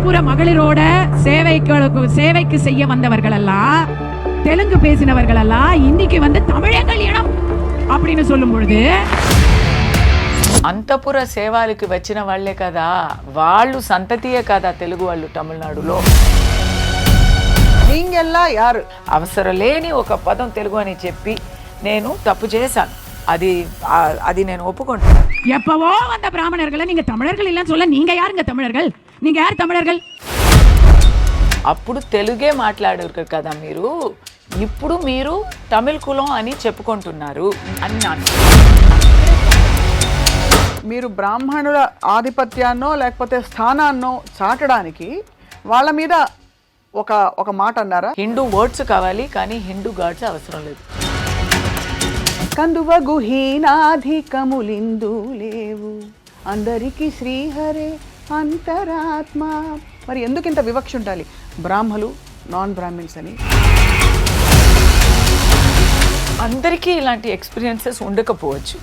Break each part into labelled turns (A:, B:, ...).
A: அந்தப்புற மகளிரோட சேவைக்கு செய்ய வந்தவர்கள் எல்லாம், தெலுங்கு பேசினவர்கள் எல்லாம் இன்னைக்கு வந்து தமிழர்கள் இனம் அப்படின்னு சொல்லும் பொழுது,
B: అంతపుర సేవలకి వచ్చిన వాళ్ళే కదా, వాళ్ళు సంతతియే కదా తెలుగు వాళ్ళు తమిళనాడులో.
C: నీంగెల్ల యారు
B: అవసరం లేని ఒక పదం తెలుగు అని చెప్పి నేను తప్పు చేశాను. అది నేను ఒప్పుకుంటాను.
A: எப்பவோ வந்த பிராமணர்களை நீங்க தமிழர்கள் இல்லைன்னு சொல்ல, நீங்க யாருங்க தமிழர்கள்? நீங்க யார் தமிழர்கள்?
B: అప్పుడు తెలుగే మాట్లాడారు కదా మీరు, ఇప్పుడు మీరు తమిళ కులం అని చెప్పుకుంటున్నారు అన్నాను.
C: మీరు బ్రాహ్మణుల ఆధిపత్యాన్నో లేకపోతే స్థానాన్నో చాటడానికి వాళ్ళ మీద ఒక మాట అన్నారా?
B: హిందూ వర్డ్స్ కావాలి కానీ హిందూ గాడ్స్ అవసరం లేదు.
C: కందువ గుహీనాధికములిందు లేవు, అందరికీ శ్రీహరే అంతరాత్మ. మరి ఎందుకు ఇంత వివక్ష ఉండాలి బ్రాహ్మలు నాన్ బ్రాహ్మిన్స్ అని?
B: అందరికీ ఇలాంటి ఎక్స్పీరియన్సెస్ ఉండకపోవచ్చు,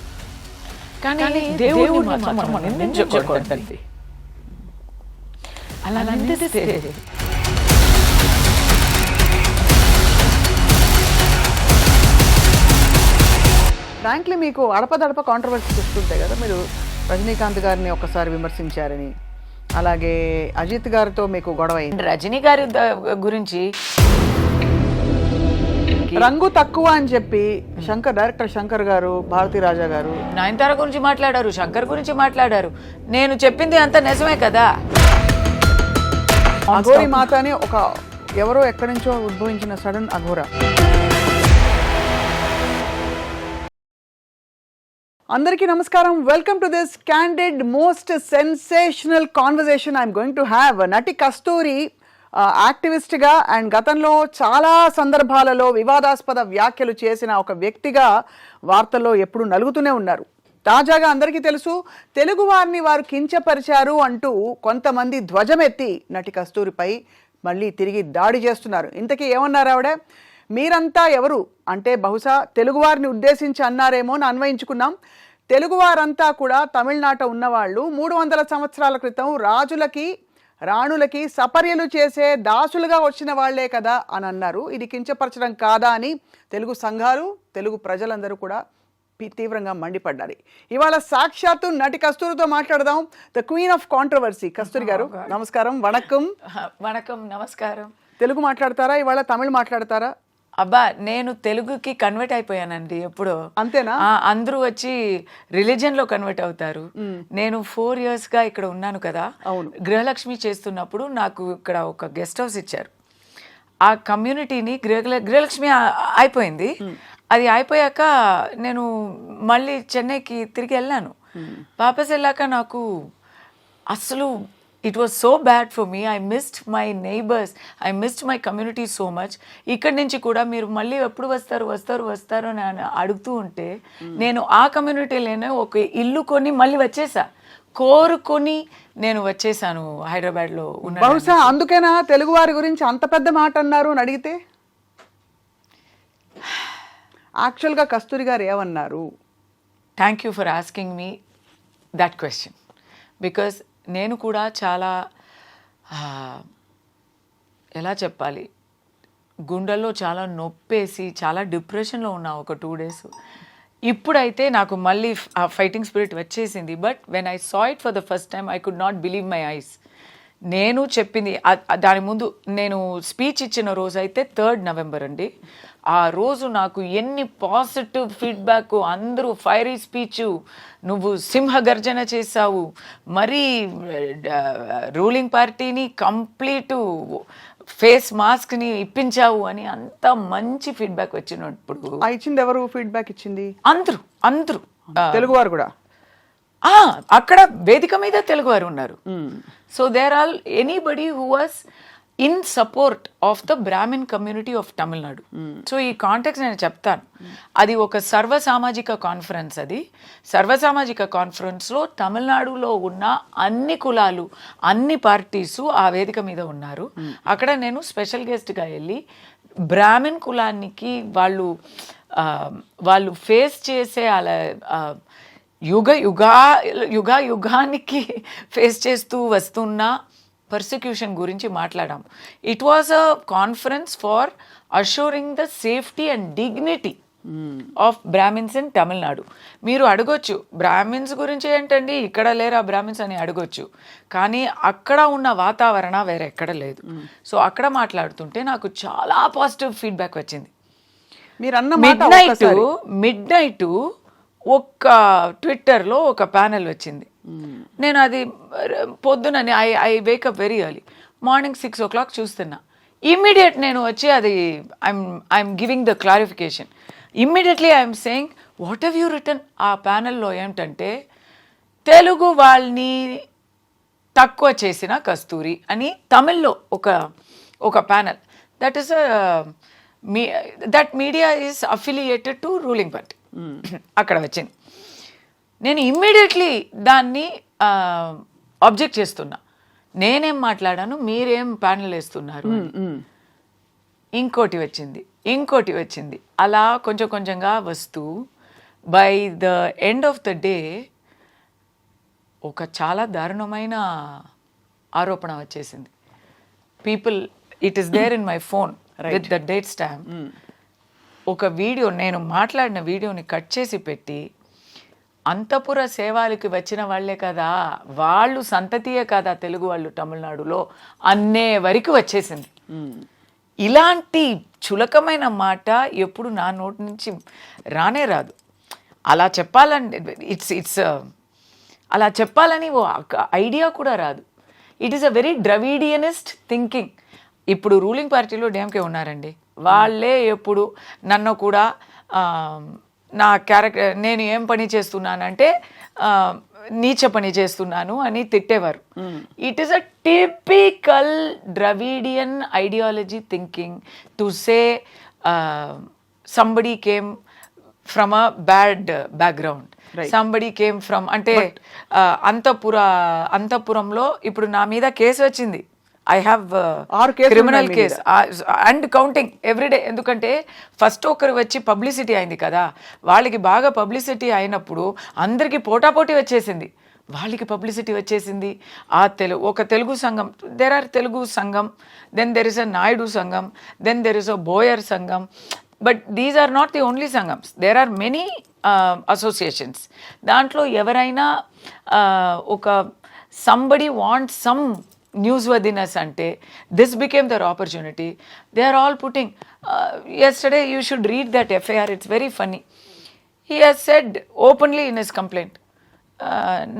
B: కానీ దేవుడు మాత్రం నిందించకూడదండి. అలా నిందిస్తే
C: ఫ్రాంక్లీ మీకు అడపదడప కాంట్రవర్సీస్ వస్తుంటాయి కదా. మీరు రజనీకాంత్ గారిని ఒకసారి విమర్శించారని, అలాగే అజిత్ గారితో మీకు గొడవ అయింది.
B: రజనీ గారి గురించి
C: రంగు తక్కువ అని చెప్పి డైరెక్టర్ శంకర్ గారు, భారతీ రాజా గారు
B: నయనతార గురించి మాట్లాడారు, శంకర్ గురించి మాట్లాడారు. నేను చెప్పింది అంత నిజమే కదా.
C: అఘోరి మాత అని ఒక ఎవరో ఎక్కడి నుంచో ఉద్భవించిన సడన్ అఘోరా. అందరికీ నమస్కారం. Welcome to this candid most sensational conversation I'm going to have. నటి కస్తూరి యాక్టివిస్ట్గా అండ్ గతంలో చాలా సందర్భాలలో వివాదాస్పద వ్యాఖ్యలు చేసిన ఒక వ్యక్తిగా వార్తల్లో ఎప్పుడు నలుగుతూనే ఉన్నారు. తాజాగా అందరికీ తెలుసు, తెలుగు వారిని వారు కించపరిచారు అంటూ కొంతమంది ధ్వజమెత్తి నటి కస్తూరిపై మళ్ళీ తిరిగి దాడి చేస్తున్నారు. ఇంతకీ ఏమన్నారు ఆవిడ? మీరంతా ఎవరు అంటే బహుశా తెలుగువారిని ఉద్దేశించి అన్నారేమో అని అన్వయించుకున్నాం. తెలుగువారంతా కూడా తమిళనాట ఉన్నవాళ్ళు 300 సంవత్సరాల క్రితం రాజులకి రాణులకి సపర్యలు చేసే దాసులుగా వచ్చిన వాళ్లే కదా అని అన్నారు. ఇది కించపరచడం కాదా అని తెలుగు సంఘాలు, తెలుగు ప్రజలందరూ కూడా తీవ్రంగా మండిపడ్డారు. ఇవాళ సాక్షాత్తు నటి కస్తూరితో మాట్లాడదాం. ద క్వీన్ ఆఫ్ కాంట్రవర్సీ కస్తూరి గారు, నమస్కారం. వణకం.
B: వణకం, నమస్కారం.
C: తెలుగు మాట్లాడతారా ఇవాళ, తమిళ్ మాట్లాడతారా?
B: అబ్బా, నేను తెలుగుకి కన్వర్ట్ అయిపోయానండి ఎప్పుడో.
C: అంతేనా?
B: అందరూ వచ్చి రిలీజియన్ లో కన్వర్ట్ అవుతారు. నేను 4 years గా ఇక్కడ ఉన్నాను కదా. గృహలక్ష్మి చేస్తున్నప్పుడు నాకు ఇక్కడ ఒక గెస్ట్ హౌస్ ఇచ్చారు. ఆ కమ్యూనిటీని గృహలక్ష్మి అయిపోయింది. అది అయిపోయాక నేను మళ్ళీ చెన్నైకి తిరిగి వెళ్ళాను. వాపస్ వెళ్ళాక నాకు అసలు it was so bad for me. I missed my neighbors, I missed my community so much. ఇక్కడి నుంచి కూడా మీరు మళ్ళీ ఎప్పుడు వస్తారు అని అడుగుతూ ఉంటే, నేను ఆ కమ్యూనిటీలోనే ఒక ఇల్లు కొని మళ్ళీ వచ్చేసా, కోరుకొని నేను వచ్చేసాను హైదరాబాద్లో ఉన్న.
C: బహుశా అందుకేనా తెలుగు వారి గురించి అంత పెద్ద మాట అన్నారు అని అడిగితే? యాక్చువల్గా కస్తూరి గారు ఏమన్నారు?
B: Thank you for asking me that question. Because నేను కూడా చాలా ఎలా చెప్పాలి, గుండెల్లో చాలా నొప్పేసి చాలా డిప్రెషన్లో ఉన్నా ఒక 2 days. ఇప్పుడైతే నాకు మళ్ళీ ఆ ఫైటింగ్ స్పిరిట్ వచ్చేసింది. But when I saw it for the first time I could not believe my eyes. నేను చెప్పింది దాని ముందు నేను స్పీచ్ ఇచ్చిన రోజు అయితే 3rd November అండి. ఆ రోజు నాకు ఎన్ని పాజిటివ్ ఫీడ్బ్యాక్, అందరూ ఫైరీ స్పీచ్, నువ్వు సింహగర్జన చేసావు, మరీ రూలింగ్ పార్టీని కంప్లీట్ ఫేస్ మాస్క్ని ఇప్పించావు అని అంత మంచి ఫీడ్బ్యాక్ వచ్చినప్పుడు.
C: ఇచ్చింది ఎవరు ఫీడ్బ్యాక్ ఇచ్చింది?
B: అందరూ
C: తెలుగువారు కూడా.
B: అక్కడ వేదిక మీద తెలుగువారు ఉన్నారు. So there all anybody who was in support of the brahmin community of Tamil Nadu. So ఈ కాంటెక్స్ట్ నేను చెప్తాను. అది ఒక సర్వసామాజిక కాన్ఫరెన్స్. అది సర్వసామాజిక కాన్ఫరెన్స్లో తమిళనాడులో ఉన్న అన్ని కులాలు, అన్ని పార్టీసు ఆ వేదిక మీద ఉన్నారు. అక్కడ నేను స్పెషల్ గెస్ట్గా వెళ్ళి బ్రాహ్మిన్ కులానికి వాళ్ళు ఫేస్ చేసే అలా యుగానికి ఫేస్ చేస్తూ వస్తున్న పర్సిక్యూషన్ గురించి మాట్లాడాము. It was a conference for assuring the safety and dignity of brahmins in Tamil Nadu. మీరు అడగొచ్చు బ్రాహ్మిన్స్ గురించి ఏంటండి ఇక్కడ లేరా బ్రాహ్మిన్స్ అని అడగొచ్చు, కానీ అక్కడ ఉన్న వాతావరణ వేరే ఎక్కడ లేదు. సో అక్కడ మాట్లాడుతుంటే నాకు చాలా పాజిటివ్ ఫీడ్బ్యాక్ వచ్చింది. మిడ్ నైట్ ఒక్క ట్విట్టర్లో ఒక ప్యానెల్ వచ్చింది. నేను అది పొద్దునని ఐ వేకప్ వెరీ ఎర్లీ, మార్నింగ్ 6 o'clock చూస్తున్నా. ఇమ్మీడియట్ నేను వచ్చి అది I'm giving the clarification. Immediately I'm saying what have you return. ఆ ప్యానెల్లో ఏమిటంటే తెలుగు వాళ్ళని తక్కువ చేసిన కస్తూరి అని తమిళ్లో ఒక panel. That is that media is affiliated to ruling party. అక్కడ వచ్చింది. నేను ఇమ్మీడియట్లీ దాన్ని ఆబ్జెక్ట్ చేస్తున్నా. నేనేం మాట్లాడాను, మీరేం ప్యానెల్ వేస్తున్నారు. ఇంకోటి వచ్చింది అలా కొంచెం కొంచెంగా వస్తూ by the end of the day ఒక చాలా దారుణమైన ఆరోపణ వచ్చేసింది. People, it is there in my phone with the date stamp. ఒక వీడియో, నేను మాట్లాడిన వీడియోని కట్ చేసి పెట్టి అంతఃపుర సేవలకి వచ్చిన వాళ్ళే కదా, వాళ్ళు సంతతియే కదా తెలుగు వాళ్ళు తమిళనాడులో అన్నే వరకు వచ్చేసింది. ఇలాంటి చులకమైన మాట ఎప్పుడు నా నోటి నుంచి రానే రాదు. అలా చెప్పాలంటే ఇట్స్ అలా చెప్పాలని ఓ ఐడియా కూడా రాదు. It is a very Dravidianist thinking. ఇప్పుడు రూలింగ్ పార్టీలో డిఎంకే ఉన్నారండి, వాళ్ళే ఎప్పుడు నన్ను కూడా నా క్యారెక్టర్, నేను ఏం పని చేస్తున్నానంటే నీచ పని చేస్తున్నాను అని తిట్టేవారు. It is a typical Dravidian ideology thinking to say somebody came from a bad background, somebody came from అంటే అంతఃపురంలో ఇప్పుడు నా మీద కేసు వచ్చింది. I have criminal case and counting everyday. ఎందుకంటే ఫస్ట్ ఒకరు వచ్చి పబ్లిసిటీ అయింది కదా, వాళ్ళకి బాగా పబ్లిసిటీ అయినప్పుడు అందరికీ పోటాపోటీ వచ్చేసింది, వాళ్ళకి పబ్లిసిటీ వచ్చేసింది. ఒక తెలుగు సంఘం, there are Telugu sangham, then there is a Naidu sangham, then there is a Boyar sangham. But these are not the only సంఘమ్స్, దేర్ ఆర్ మెనీ అసోసియేషన్స్. దాంట్లో ఎవరైనా ఒక somebody want some newsworthiness ante this became their opportunity. They are all putting yesterday you should read that FIR, it's very funny. He has said openly in his complaint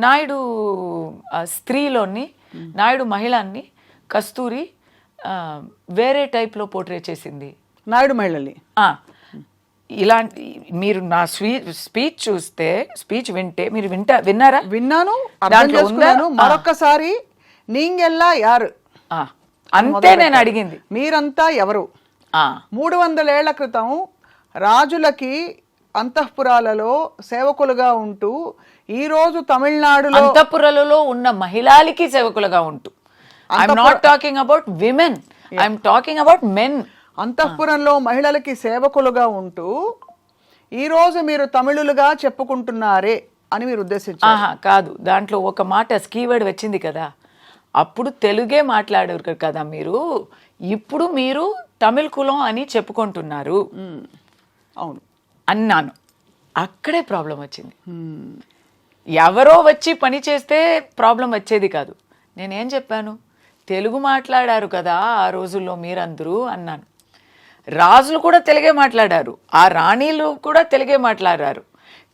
B: Naidu స్త్రీలోని నాయుడు మహిళని కస్తూరి వేరే టైప్లో portray చేసింది.
C: నాయుడు మహిళని
B: ఇలాంటి మీరు నా స్పీచ్ వింటే మీరు విన్నారా?
C: విన్నాను, అర్థం చేసుకున్నాను. మరొక్కసారి నీంగెల్లా యారు
B: అంతే నేను అడిగింది,
C: మీరంతా ఎవరు? 300 ఏళ్ల క్రితం రాజులకి అంతఃపురాలలో సేవకులుగా ఉంటూ ఈ రోజు తమిళనాడులో
B: అంతఃపురాలలో ఉన్న మహిళలకి సేవకులుగా ఉంటూ, I'm not talking about women, I'm talking about men.
C: అంతఃపురంలో మహిళలకి సేవకులుగా ఉంటూ ఈ రోజు మీరు తమిళులుగా చెప్పుకుంటున్నారే అని మీరు ఉద్దేశించారు?
B: కాదు, దాంట్లో ఒక మాట కీవర్డ్ వచ్చింది కదా, అప్పుడు తెలుగే మాట్లాడారు కదా మీరు, ఇప్పుడు మీరు తమిళ కులం అని చెప్పుకుంటున్నారు.
C: అవును
B: అన్నాను. అక్కడే ప్రాబ్లం వచ్చింది. ఎవరో వచ్చి పని చేస్తే ప్రాబ్లం వచ్చేది కాదు. నేనేం చెప్పాను, తెలుగు మాట్లాడారు కదా ఆ రోజుల్లో మీరందరూ అన్నాను. రాజులు కూడా తెలుగే మాట్లాడారు, ఆ రాణీలు కూడా తెలుగే మాట్లాడారు.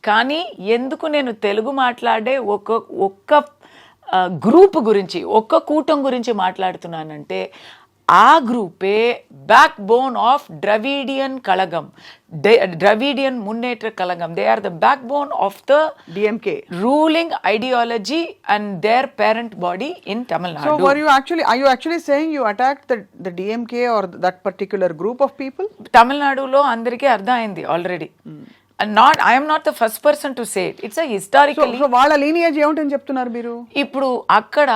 B: కానీ ఎందుకు నేను తెలుగు మాట్లాడే ఒక్క గ్రూప్ గురించి, ఒక్క కూటం గురించి మాట్లాడుతున్నానంటే ఆ గ్రూపే backbone of Dravidian Kazhagam, Dravidian Munnetra Kazhagam. They are the backbone of the
C: DMK
B: ruling ideology and their parent body in Tamil Nadu.
C: So are you actually saying you attacked the DMK or that particular group of people?
B: తమిళనాడులో అందరికీ అర్థమైంది already. I am not the first person to say it. It's a historically.
C: So వాళ్ళ lineage ఏమిటని చెప్తున్నారు మీరు?
B: ఇప్పుడు అక్కడ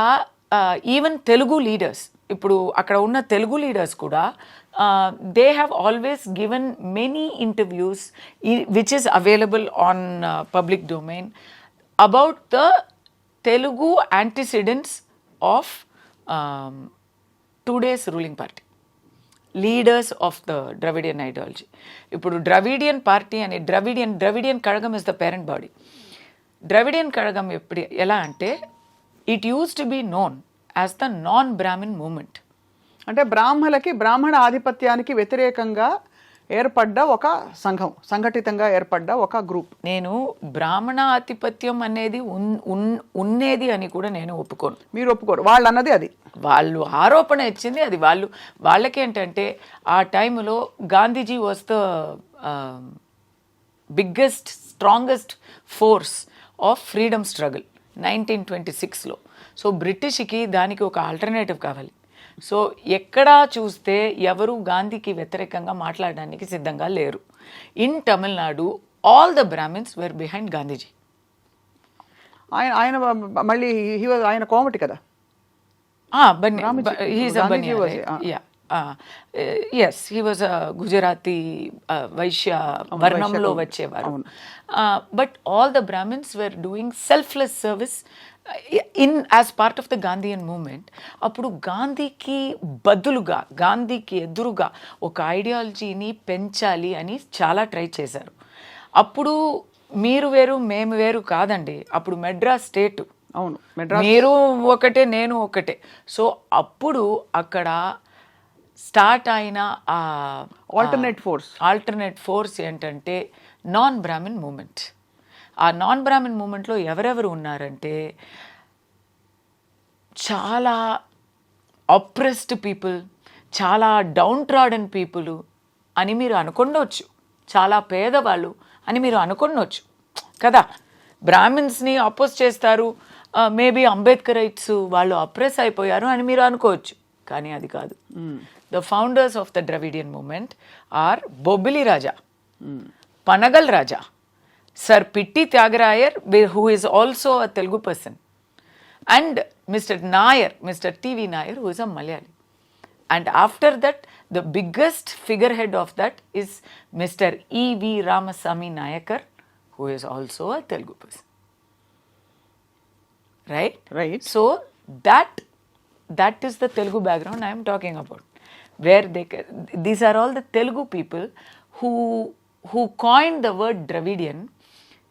B: even Telugu leaders, ఇప్పుడు అక్కడ ఉన్న తెలుగు లీడర్స్ కూడా they have always given many interviews which is available on public domain about the Telugu antecedents of today's ruling party, leaders of the Dravidian ideology. ఇప్పుడు ద్రవిడియన్ పార్టీ అనే Dravidian Kazhagam is the parent body. Dravidian Kazhagam ఎలా అంటే it used to be known as the non Brahmin movement.
C: అంటే బ్రాహ్మణ ఆధిపత్యానికి వ్యతిరేకంగా ఏర్పడ్డ ఒక సంఘం, సంఘటితంగా ఏర్పడ్డ ఒక గ్రూప్.
B: నేను బ్రాహ్మణ ఆధిపత్యం అనేది ఉన్నేది అని కూడా నేను ఒప్పుకోను.
C: మీరు ఒప్పుకోరు? వాళ్ళు అన్నది అది,
B: వాళ్ళు ఆరోపణ ఇచ్చింది అది. వాళ్ళకేంటంటే ఆ టైంలో Gandhiji was the biggest strongest force of freedom struggle 1926లో. సో బ్రిటిష్కి దానికి ఒక ఆల్టర్నేటివ్ కావాలి. సో ఎక్కడా చూస్తే ఎవరు గాంధీకి వ్యతిరేకంగా మాట్లాడడానికి సిద్ధంగా లేరు. In Tamil Nadu all the brahmins were behind Gandhiji.
C: ఆయన మళ్ళీ ఆయన కోమటి కదా.
B: ఎస్, హీ వాజ్ గుజరాతీ వైశ్య వర్ణంలో వచ్చేవారు. But all the brahmins were doing selfless service as part of the Gandhian movement. అప్పుడు గాంధీకి బదులుగా, గాంధీకి ఎదురుగా ఒక ఐడియాలజీని పెంచాలి అని చాలా ట్రై చేశారు. అప్పుడు మీరు వేరు మేము వేరు కాదండి, అప్పుడు మెడ్రాస్ స్టేటు.
C: అవును,
B: మీరు ఒకటే నేను ఒకటే. సో అప్పుడు అక్కడ స్టార్ట్ అయిన ఆల్టర్నేట్ ఫోర్స్ ఏంటంటే నాన్ బ్రాహ్మిన్ మూమెంట్. ఆ నాన్ బ్రాహ్మిన్ మూమెంట్లో ఎవరెవరు ఉన్నారంటే చాలా అప్రెస్డ్ పీపుల్, చాలా డౌన్ ట్రాడన్ పీపుల్ అని మీరు అనుకుండవచ్చు, చాలా పేదవాళ్ళు అని మీరు అనుకుండవచ్చు కదా. బ్రాహ్మిన్స్ని అపోజ్ చేస్తారు, మేబీ అంబేద్కరైట్స్ వాళ్ళు అప్రెస్ అయిపోయారు అని మీరు అనుకోవచ్చు, కానీ అది కాదు. The founders of the Dravidian movement are Bobbili Raja, Panagal Raja, Sir Pitti Tyagarayan, who is also a Telugu person, and Mr. Nair, Mr. T.V. Nair, who is a Malayali. And after that, the biggest figurehead of that is Mr. E.V. Ramasamy Nayakar, who is also a Telugu person. Right?
C: Right.
B: So that is the Telugu background I am talking about, where these are all the Telugu people who coined the word Dravidian.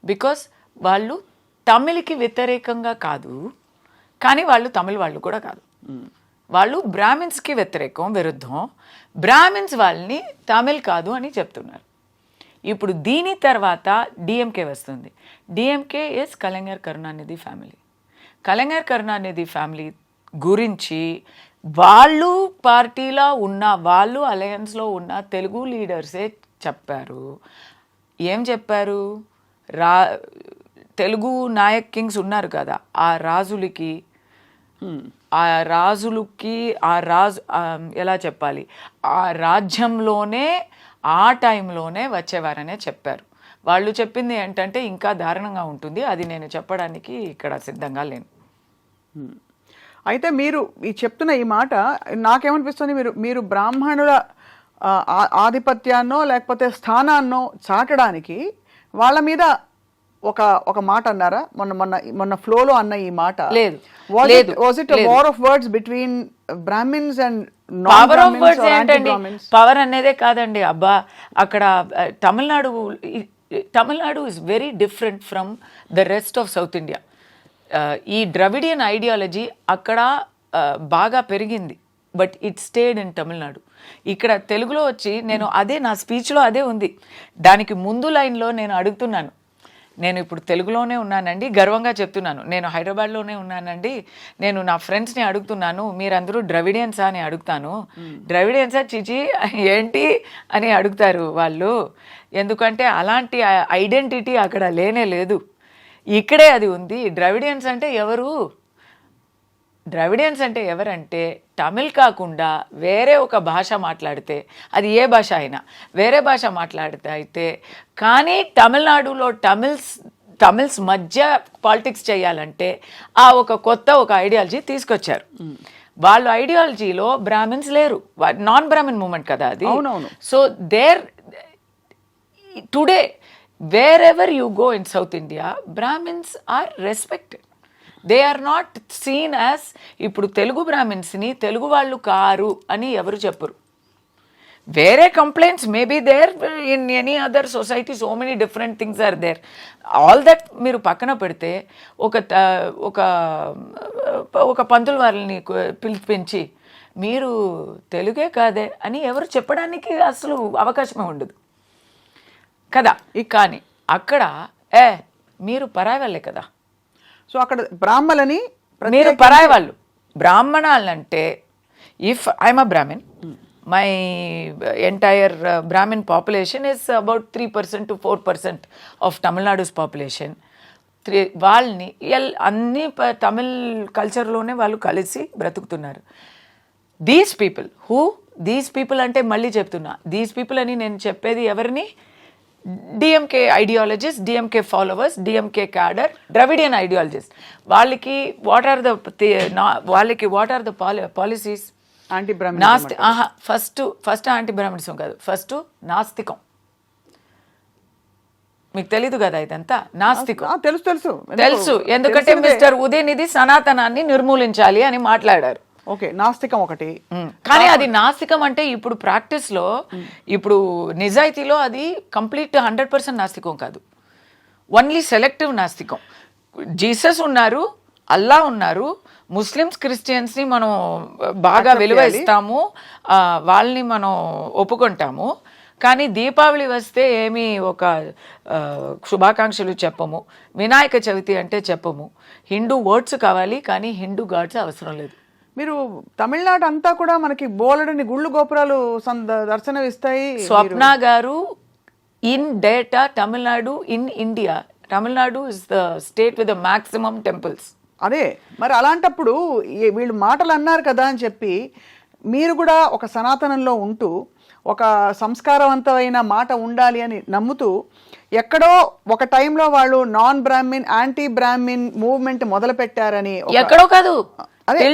B: Because వాళ్ళు తమిళకి వ్యతిరేకంగా కాదు, కానీ వాళ్ళు తమిళ వాళ్ళు కూడా కాదు. వాళ్ళు బ్రాహ్మిన్స్కి విరుద్ధం, బ్రాహ్మిన్స్ వాళ్ళని తమిళ్ కాదు అని చెప్తున్నారు. ఇప్పుడు దీని తర్వాత డిఎంకే వస్తుంది. DMK is Kalaignar Karunanidhi family. Kalaignar Karunanidhi family గురించి వాళ్ళు పార్టీలో ఉన్న, వాళ్ళు అలయన్స్లో ఉన్న తెలుగు లీడర్సే చెప్పారు. ఏం చెప్పారు? తెలుగు నాయక్ కింగ్స్ ఉన్నారు కదా, ఆ రాజులకి ఎలా చెప్పాలి, ఆ రాజ్యంలోనే ఆ టైంలోనే వచ్చేవారనే చెప్పారు. వాళ్ళు చెప్పింది ఏంటంటే ఇంకా దారుణంగా ఉంటుంది, అది నేను చెప్పడానికి ఇక్కడ సిద్ధంగా లేను.
C: అయితే మీరు చెప్తున్న ఈ మాట నాకేమనిపిస్తుంది, మీరు బ్రాహ్మణుల ఆధిపత్యాన్నో లేకపోతే స్థానాన్నో చాటడానికి వాళ్ళ మీద ఒక మాట అన్నారా? మొన్న ఫ్లోలో అన్న ఈ మాట
B: లేదు.
C: Was it war of words between brahmins and
B: power of words ఏంటండి? పవర్ అనేదే కాదండి. అబ్బా, అక్కడ Tamil Nadu is very different from the rest of South India. ఈ ద్రవిడియన్ ఐడియాలజీ అక్కడ బాగా పెరిగింది, but it stayed in Tamil Nadu. ఇక్కడ తెలుగులో వచ్చి నేను అదే నా స్పీచ్లో అదే ఉంది. దానికి ముందు లైన్లో నేను అడుగుతున్నాను, నేను ఇప్పుడు తెలుగులోనే ఉన్నానండి, గర్వంగా చెప్తున్నాను, నేను హైదరాబాద్లోనే ఉన్నానండి, నేను నా ఫ్రెండ్స్ని అడుగుతున్నాను, మీరందరూ ద్రవిడియన్సా అని అడుగుతాను. ద్రవిడియన్సా చిచి ఏంటి అని అడుగుతారు వాళ్ళు. ఎందుకంటే అలాంటి ఐడెంటిటీ అక్కడ లేనే లేదు, ఇక్కడే అది ఉంది. ద్రవిడియన్స్ అంటే ఎవరు? ద్రవిడియన్స్ అంటే ఎవరంటే తమిళ్ కాకుండా వేరే ఒక భాష మాట్లాడితే, అది ఏ భాష అయినా వేరే భాష మాట్లాడితే అయితే, కానీ తమిళనాడులో తమిళ్స్ మధ్య పాలిటిక్స్ చేయాలంటే ఆ కొత్త ఐడియాలజీ తీసుకొచ్చారు. వాళ్ళ ఐడియాలజీలో బ్రాహ్మిన్స్ లేరు, నాన్ బ్రాహ్మిన్ మూమెంట్ కదా అది. So today wherever you go in South India, brahmins are respected. They are not seen as, ఇప్పుడు తెలుగు బ్రాహ్మిన్స్ని తెలుగు వాళ్ళు కారు అని ఎవరు చెప్పరు. వేరే complaints maybe there in any other society, so many different things are there. All that మీరు పక్కన పెడితే ఒక పంతుల వారిని పిలిపించి మీరు తెలుగే కాదే అని ఎవరు చెప్పడానికి అసలు అవకాశమే ఉండదు కదా. కానీ అక్కడ మీరు పరాయి వాళ్ళే కదా.
C: సో అక్కడ బ్రాహ్మలని
B: మీరు పరాయి వాళ్ళు. బ్రాహ్మణాలంటే if I'm a Brahmin, my entire Brahmin population is about 3% to 4% of Tamil Nadu's population. వాళ్ళని అన్ని తమిళ్ కల్చర్లోనే వాళ్ళు కలిసి బ్రతుకుతున్నారు. దీస్ పీపుల్ అంటే మళ్ళీ చెప్తున్నా, దీస్ పీపుల్ అని నేను చెప్పేది ఎవరిని? DMK ideologist, DMK followers, DMK cadre, Dravidian ideologist. వాళ్ళకి what are the policies?
C: Anti బ్రాహ్మణ
B: ఫస్ట్ యాంటీ బ్రాహ్మణిజం కాదు, ఫస్ట్ నాస్తికం. మీకు తెలీదు కదా ఇదంతా? నాస్తికం తెలుసు ఎందుకంటే మిస్టర్ ఉదయనిధి సనాతనాన్ని నిర్మూలించాలి అని మాట్లాడారు.
C: ఓకే, నాస్తికం ఒకటి.
B: కానీ అది నాస్తికం అంటే ఇప్పుడు ప్రాక్టీస్ లో, ఇప్పుడు నిజాయితీలో అది కంప్లీట్ 100% నాస్తికం కాదు, ఓన్లీ సెలెక్టివ్ నాస్తికం. జీసస్ ఉన్నారు, అల్లా ఉన్నారు, ముస్లిమ్స్ క్రిస్టియన్స్ని మనం బాగా విలువ ఇస్తాము, వాళ్ళని మనం ఒప్పుకుంటాము. కానీ దీపావళి వస్తే ఏమి ఒక శుభాకాంక్షలు చెప్పము, వినాయక చవితి అంటే చెప్పము. హిందూ వర్డ్స్ కావాలి కానీ హిందూ గాడ్స్ అవసరం లేదు.
C: మీరు తమిళనాడు అంతా కూడా మనకి బోలెడని గుళ్ళు గోపురాలు దర్శనం ఇస్తాయి.
B: స్వప్న గారు in data Tamil Nadu in India, Tamil Nadu is the state with the maximum temples.
C: అదే మరి అలాంటప్పుడు వీళ్ళు మాటలు అన్నారు కదా అని చెప్పి మీరు కూడా ఒక సనాతనంలో ఉంటూ ఒక సంస్కారవంతమైన మాట ఉండాలి అని నమ్ముతూ ఎక్కడో ఒక టైంలో వాళ్ళు non Brahmin anti Brahmin movement మొదలు పెట్టారని,
B: ఎక్కడో కాదు
C: అదే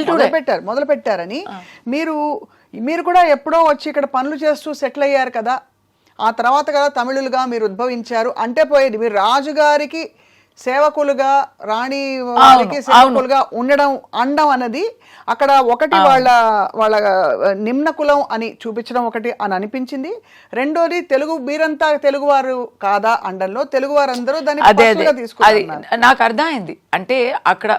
C: మొదలు పెట్టారని మీరు కూడా ఎప్పుడో వచ్చి ఇక్కడ పనులు చేస్తూ సెటిల్ అయ్యారు కదా, ఆ తర్వాత కదా తమిళులుగా మీరు ఉద్భవించారు అంటే పోయేది. మీరు రాజుగారికి సేవకులుగా, రాణి వారికి సేవకులుగా అనడం అన్నది అక్కడ ఒకటి వాళ్ళ నిమ్న కులం అని చూపించడం ఒకటి అని అనిపించింది. రెండోది మీరంతా తెలుగువారు కాదా అండంలో తెలుగువారందరూ దాన్ని తీసుకున్నారు.
B: నాకు అర్థమైంది. అంటే అక్కడ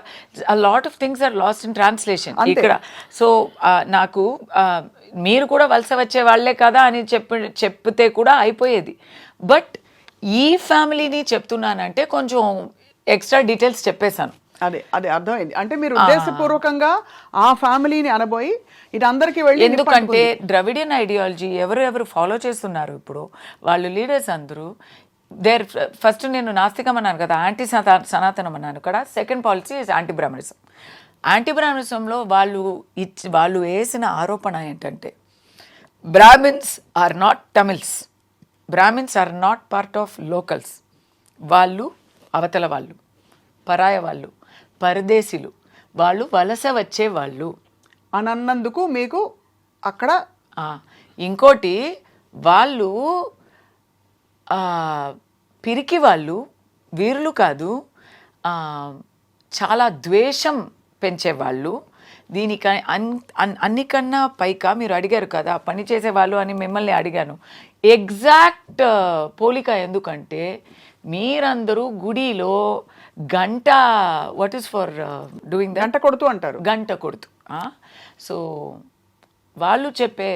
B: lot of things are lost in translation ఇక్కడ. సో నాకు మీరు కూడా వలస వచ్చే వాళ్లే కదా అని చెప్తే కూడా అయిపోయేది. బట్ ఈ ఫ్యామిలీని చెప్తున్నానంటే కొంచెం ఎక్స్ట్రా డీటెయిల్స్ చెప్పేశాను.
C: అదే అర్థమైంది. అంటే మీరు ఉద్దేశపూర్వకంగా ఆ ఫ్యామిలీని అనబోయి ఇది అందరికీ వెళ్ళి,
B: ఎందుకంటే ద్రవిడియన్ ఐడియాలజీ ఎవరు ఫాలో చేస్తున్నారు ఇప్పుడు వాళ్ళు లీడర్స్ అందరూ ఫస్ట్ నేను నాస్తికం అన్నాను కదా, యాంటీ సనాతనం అన్నాను కదా. Second policy is anti Brahminism. యాంటీ బ్రాహ్మణిజంలో వాళ్ళు వేసిన ఆరోపణ ఏంటంటే Brahmins are not Tamils, Brahmins are not part of locals, వాళ్ళు అవతల వాళ్ళు, పరాయ వాళ్ళు, పరదేశీలు, వాళ్ళు వలస వచ్చేవాళ్ళు
C: అని అన్నందుకు మీకు అక్కడ
B: ఇంకోటి వాళ్ళు పిరికి వాళ్ళు, వీరులు కాదు, చాలా ద్వేషం పెంచేవాళ్ళు. దీనికి అన్నికన్నా పైగా మీరు అడిగారు కదా పని చేసేవాళ్ళు అని, మిమ్మల్ని అడిగాను. ఎగ్జాక్ట్ పోలిక ఎందుకంటే మీరందరూ గుడిలో గంట, వాట్ ఈస్ ఫర్ డూయింగ్
C: గంట కొడుతూ అంటారు,
B: గంట కొడుతూ. సో వాళ్ళు చెప్పే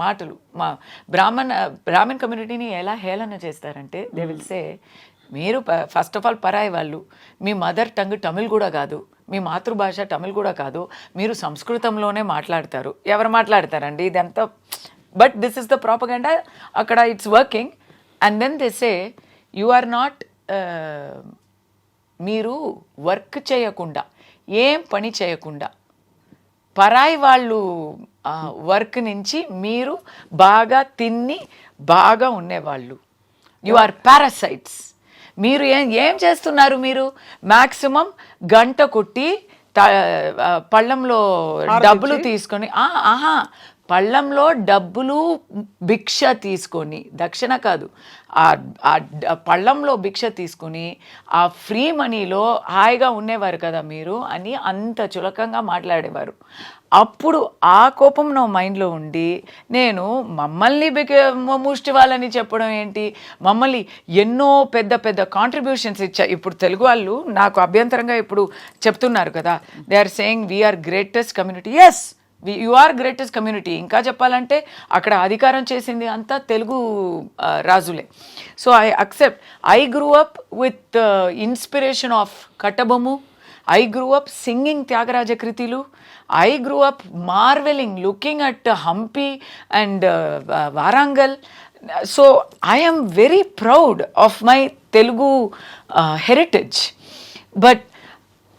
B: మాటలు మా బ్రాహ్మణ్ కమ్యూనిటీని ఎలా హేళన చేస్తారంటే దే విల్ సే మీరు ఫస్ట్ ఆఫ్ ఆల్ పరాయి వాళ్ళు, మీ మదర్ టంగ్ తమిళ్ కూడా కాదు, మీ మాతృభాష తమిళ్ కూడా కాదు, మీరు సంస్కృతంలోనే మాట్లాడతారు. ఎవరు మాట్లాడతారండి ఇదంతా? But this is the propaganda అక్కడ, it's working. And then they say you are not, మీరు వర్క్ చేయకుండా, ఏం పని చేయకుండా, పరాయి వాళ్ళు వర్క్ నుంచి మీరు బాగా తిని బాగా ఉండేవాళ్ళు, యు ఆర్ పారాసైట్స్. మీరు ఏం చేస్తున్నారు? మీరు మ్యాక్సిమం గంట కొట్టి పళ్ళంలో డబ్బులు తీసుకొని పళ్ళంలో డబ్బులు భిక్ష తీసుకొని, దక్షిణ కాదు, పళ్ళంలో భిక్ష తీసుకుని ఆ ఫ్రీ మనీలో హాయిగా ఉండేవారు కదా మీరు అని అంత చులకంగా మాట్లాడేవారు. అప్పుడు ఆ కోపం నా మైండ్లో ఉండి నేను మమ్మల్ని ముష్టి వాళ్ళని చెప్పడం ఏంటి, మమ్మల్ని ఎన్నో పెద్ద పెద్ద కాంట్రిబ్యూషన్స్ ఇచ్చా. ఇప్పుడు తెలుగు వాళ్ళు నాకు అభ్యంతరంగా ఇప్పుడు చెప్తున్నారు కదా, they are saying we are greatest community. Yes, you are greatest community. ఇంకా చెప్పాలంటే అక్కడ అధికారం చేసింది అంతా తెలుగు రాజులే. So I accept. I grew up with inspiration of Kattabomman. I grew up singing Tyagaraja Kritilu. I grew up marveling, looking at Hampi and Varangal. So I am very proud of my Telugu heritage. But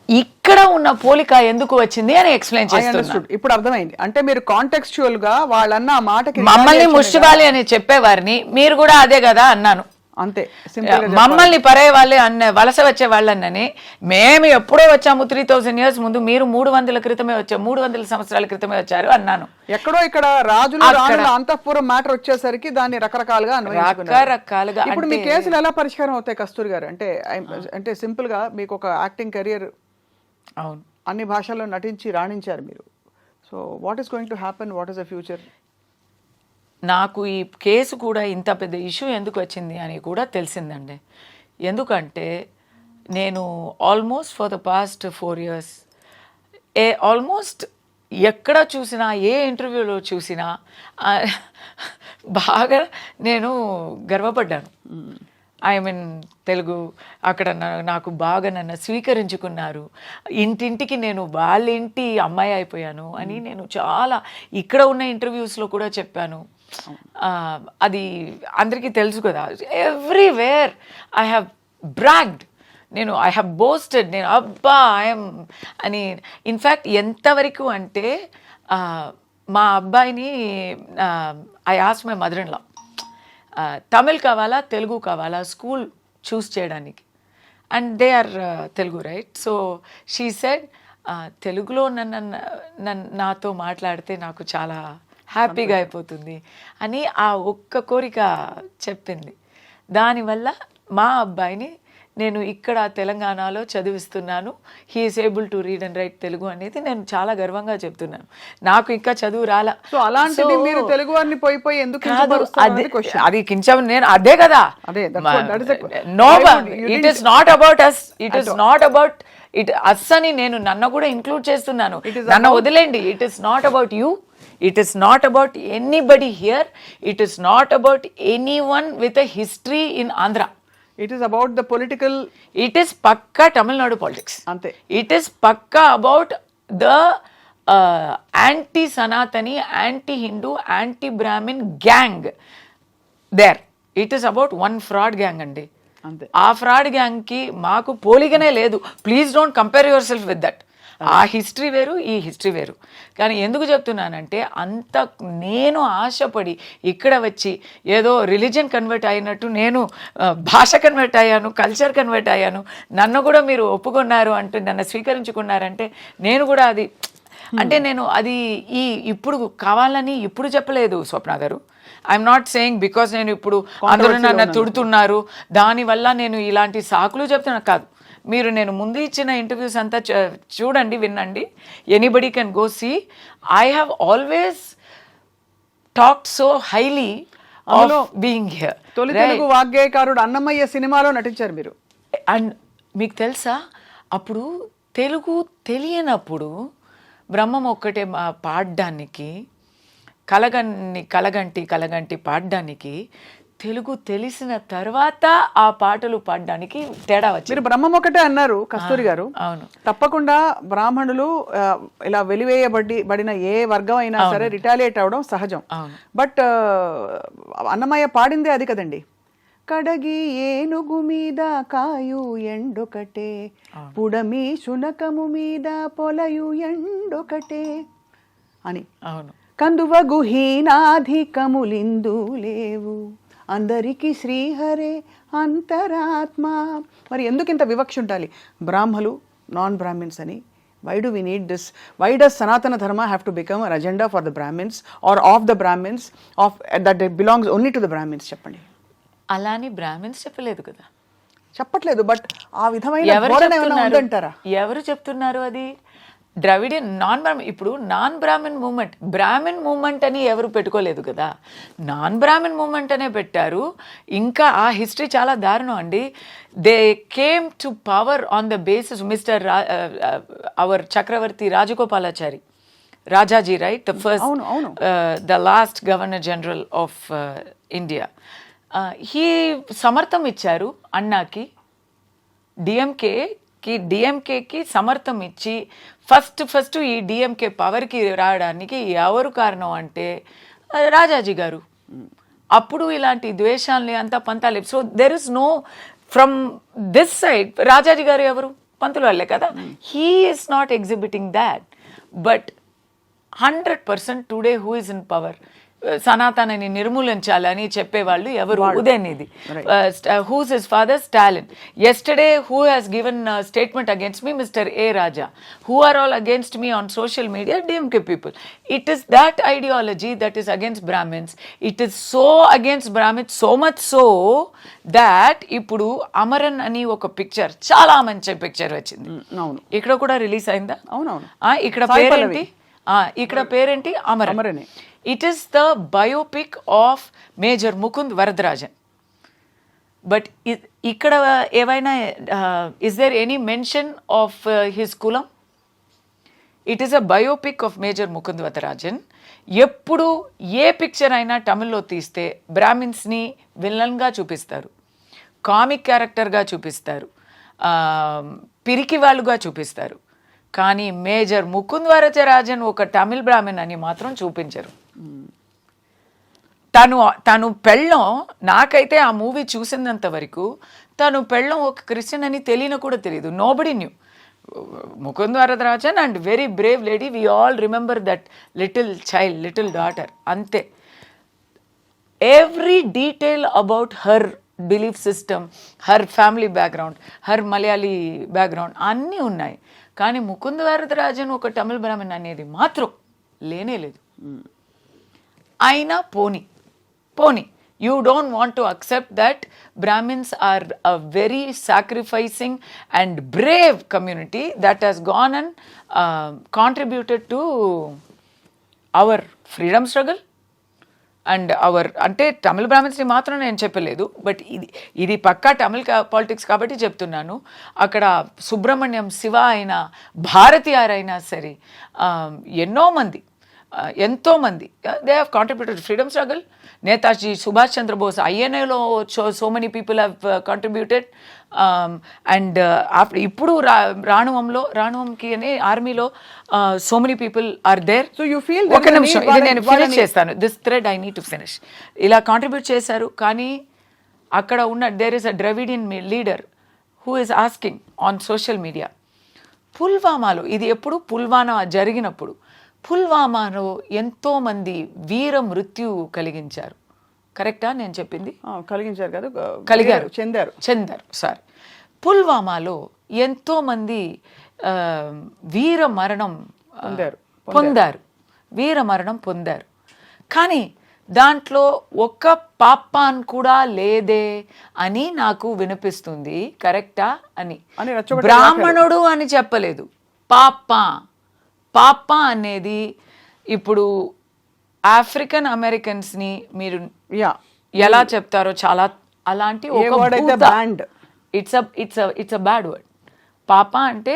B: ఇక్కడ ఉన్న పోలిక ఎందుకు వచ్చింది అని explain చేస్తున్నాను.
C: ఇప్పుడు అర్థమైంది. అంటే మీరు కాంటెక్స్చువల్ గా వాళ్ళన్న ఆ మాటకి
B: మమ్మల్ని ముష్టివాలి అని చెప్పేవారిని మీరు కూడా అదే కదా అన్నాను.
C: అంతే,
B: మమ్మల్ని పరే వాళ్ళే అన్న, వలస వచ్చే వాళ్ళని మేము ఎప్పుడో వచ్చాము 3000 years ముందు, మీరు 300 క్రితమే వచ్చారు, 300 సంవత్సరాల క్రితమే వచ్చారు అన్నాను.
C: ఎక్కడో ఇక్కడ రాజుల అంతఃపురం మ్యాటర్ వచ్చేసరికి దాన్ని రకరకాలుగా
B: రకరకాలుగా.
C: ఇప్పుడు మీ కేసులు ఎలా పరిష్కారం అవుతాయి కస్తూరి గారు? అంటే సింపుల్ గా మీకు ఒక యాక్టింగ్ కెరియర్,
B: అవును,
C: అన్ని భాషల్లో నటించి రాణించారు మీరు. So what is going to happen? What is the future?
B: నాకు ఈ కేసు కూడా ఇంత పెద్ద ఇష్యూ ఎందుకు వచ్చింది అని కూడా తెలిసిందండి. ఎందుకంటే నేను almost for the past 4 years almost ఎక్కడ చూసినా, ఏ ఇంటర్వ్యూలో చూసినా బాగా నేను గర్వపడ్డాను. ఐ మీన్ తెలుగు అక్కడ నాకు బాగా నన్ను స్వీకరించుకున్నారు. ఇంటింటికి నేను వాళ్ళ ఇంటి అమ్మాయి అయిపోయాను అని నేను చాలా ఇక్కడ ఉన్న ఇంటర్వ్యూస్లో కూడా చెప్పాను. అది అందరికీ తెలుసు కదా. Everywhere I have bragged. నేను ఐ హ్యావ్ బోస్టెడ్. నేను అబ్బా ఐఎమ్ అని. ఇన్ఫ్యాక్ట్ ఎంతవరకు అంటే మా అబ్బాయిని I ask my mother in law, Tamil కావాలా తెలుగు కావాలా స్కూల్ చూస్ చేయడానికి, and they are Telugu, right? So she said తెలుగులో నాతో మాట్లాడితే నాకు చాలా హ్యాపీగా అయిపోతుంది అని ఆ ఒక్క కోరిక చెప్పింది. దానివల్ల మా అబ్బాయిని నేను ఇక్కడ తెలంగాణలో చదివిస్తున్నాను. He is able to read and write Telugu అనేది నేను చాలా గర్వంగా చెప్తున్నాను. నాకు ఇంకా చదువు రాలా.
C: సో అలాంటిది మీరు తెలుగు వారిని పోయి ఎందుకు
B: అది కించం, నేను అదే కదా. No, it is not about us, it is not about it us అని నేను నన్ను కూడా ఇంక్లూడ్ చేస్తున్నాను. నన్ను వదిలేండి. It is not about you. It is not about anybody here. It is not about anyone with a history in Andhra.
C: It is about the political.
B: It is pakka Tamil Nadu politics.
C: Ante.
B: It is pakka about the anti-Sanatani, anti-Hindu, anti-Brahmin gang there. It is about one fraud gang andi.
C: Ante.
B: ఆ fraud గ్యాంగ్కి మాకు పోలికనే లేదు. Please don't compare your self with that. ఆ history వేరు, ఈ history వేరు. కానీ ఎందుకు చెప్తున్నానంటే అంత నేను ఆశపడి ఇక్కడ వచ్చి ఏదో రిలీజన్ కన్వర్ట్ అయినట్టు నేను భాష కన్వర్ట్ అయ్యాను, కల్చర్ కన్వర్ట్ అయ్యాను, నన్ను కూడా మీరు ఒప్పుకున్నారు అంటూ నన్ను స్వీకరించుకున్నారంటే నేను కూడా అది అంటే నేను అది ఇప్పుడు కావాలని ఇప్పుడు చెప్పలేదు స్వప్న గారు. ఐఎమ్ నాట్ సేయింగ్ బికాస్ నేను ఇప్పుడు అందరూ నన్ను తిడుతున్నారు దానివల్ల నేను ఇలాంటి సాకులు చెప్తున్నా కాదు. మీరు నేను ముందు ఇచ్చిన ఇంటర్వ్యూస్ అంతా చూడండి, వినండి. Anybody can go see. I have always talked so highly of being here.
C: తొలి తెలుగు వాగ్గేయకారుడు అన్నమయ్య సినిమాలో నటించారు మీరు.
B: అండ్ మీకు తెలుసా, అప్పుడు తెలుగు తెలియనప్పుడు బ్రహ్మం ఒక్కటే పాడడానికి, కలగంటి పాడడానికి, తెలుగు తెలిసిన తర్వాత ఆ పాటలు పాడడానికి తేడా వచ్చింది.
C: మీరు బ్రహ్మం ఒకటే అన్నారు కస్తూరి గారు.
B: అవును,
C: తప్పకుండా బ్రాహ్మణులు ఇలా వెలివేయబడిన ఏ వర్గం అయినా సరే రిటాలియేట్ అవడం సహజం. బట్ అన్నమయ్య పాడిందే అది కదండి. కడగి ఏనుగు మీద కాయు ఎండొకటే, పుడమి శునకము మీద పొలయు ఎండొకటే అని.
B: అవును,
C: కందువగు హీనాధికములిందు లేవు, అందరికీ శ్రీహరే అంతరాత్మ. మరి ఎందుకు ఇంత వివక్ష ఉండాలి? బ్రాహ్మలు, నాన్ బ్రాహ్మిన్స్ అని Why do we need this? Why does Sanatana Dharma have to become an agenda for the Brahmins or of the Brahmins, that it belongs only to the Brahmins? చెప్పండి.
B: అలాని బ్రాహ్మిన్స్ చెప్పలేదు కదా.
C: చెప్పట్లేదు, but ఆ విధమైన ధోరణి ఏమైనా ఉందంటారా?
B: ఎవరు చెప్తున్నారు అది? Dravidian non Brahmin. ఇప్పుడు non Brahmin movement, Brahmin movement అని ఎవరు పెట్టుకోలేదు కదా, నాన్ బ్రాహ్మణ్ మూమెంట్ అనే పెట్టారు. ఇంకా ఆ హిస్టరీ చాలా దారుణం అండి. They came to power on the basis mister our Chakravarti Rajagopalachari, Rajaji, right, the first the last governor general of India. He సమర్థం ఇచ్చారు అన్నాకి, డిఎంకేకి సమర్థం ఇచ్చి ఫస్ట్ ఈ డిఎంకే పవర్కి రావడానికి ఎవరు కారణం అంటే రాజాజీ గారు. అప్పుడు ఇలాంటి ద్వేషాలని అంతా పంతాలి. So there is no from this side. Rajaji garu ఎవరు? పంతులు వాళ్ళే కదా. He is not exhibiting that. But 100% today who is in power, సనాతనని నిర్మూలించాలని చెప్పేవాళ్ళు ఎవరు? Udhayanidhi. Whose his father? Stalin. Yesterday who has given statement against me? Mister A Raja. Who are all against me on social media? DMK people. It is that ideology that is against Brahmins. It is so against Brahmins, so much so that ఇప్పుడు అమరన్ అని ఒక picture, చాలా మంచి picture వచ్చింది.
C: అవును,
B: ఇక్కడ కూడా release అయిందా?
C: అవునవును.
B: ఇక్కడ పేరేంటి? ఇక్కడ పేరేంటి? Amaran. It is the biopic of Major Mukund Varadarajan. But ikkada evaina is there any mention of his kulam? It is a biopic of Major Mukund Varadarajan. ఎప్పుడు ఏ పిక్చర్ అయినా తమిళ్లో తీస్తే బ్రాహ్మిన్స్ని విలన్గా చూపిస్తారు, కామిక్ క్యారెక్టర్గా చూపిస్తారు, పిరికి వాళ్ళుగా చూపిస్తారు. కానీ మేజర్ ముకుంద్ వరదరాజన్ ఒక తమిళ్ బ్రాహ్మణ్ అని మాత్రం చూపించరు. తను పెళ్ళం, నాకైతే ఆ మూవీ చూసినంత వరకు తను పెళ్ళం ఒక క్రిస్టియన్ అని తెలియని కూడా తెలియదు. Nobody knew. Mukund Varadarajan and very brave lady. We all remember that little child, little daughter, అంతే. Every detail about her belief system, her family background, her Malayali background అన్నీ ఉన్నాయి. కానీ ముకుంద్ వరదరాజన్ ఒక తమిళ్ బ్రాహ్మణ్ అనేది మాత్రం లేనే లేదు. అయినా పోనీ you don't want to accept that Brahmins are a very sacrificing and brave community that has gone and contributed to our freedom struggle and our, అంటే తమిళ బ్రాహ్మిన్స్ని మాత్రం నేను చెప్పలేదు, బట్ ఇది పక్కా తమిళ పాలిటిక్స్ కాబట్టి చెప్తున్నాను. అక్కడ సుబ్రహ్మణ్యం శివ అయినా భారతీయార్ అయినా సరే ఎంతోమంది they have contributed freedom struggle. Netaji Subhash Chandra Bose ఐఎన్ఏలో so many people have contributed. And ఇప్పుడు రాణువంకి అనే ఆర్మీలో so many people are there.
C: So you feel,
B: ఒక నిమిషం, ఇది నేను ఫినిష్ చేస్తాను, this thread I need to finish. ఇలా కాంట్రిబ్యూట్ చేశారు. కానీ అక్కడ ఉన్న there is a Dravidian leader who is asking on social media, పుల్వామాలో, ఇది ఎప్పుడు పుల్వామా జరిగినప్పుడు, పుల్వామాలో ఎంతోమంది వీర మృత్యు కలిగించారు. కరెక్టా నేను చెప్పింది?
C: కలిగించారు కదా,
B: చెందారు సారీ. పుల్వామాలో ఎంతోమంది వీర మరణం పొందారు. కానీ దాంట్లో ఒక్క పాపాన్ కూడా లేదే అని నాకు వినిపిస్తుంది. కరెక్టా అని బ్రాహ్మణుడు అని చెప్పలేదు, పాప అనేది. ఇప్పుడు ఆఫ్రికన్ అమెరికన్స్ని మీరు ఎలా చెప్తారో చాలా అలాంటి ఇట్స్ అ బ్యాడ్ వర్డ్. పాప అంటే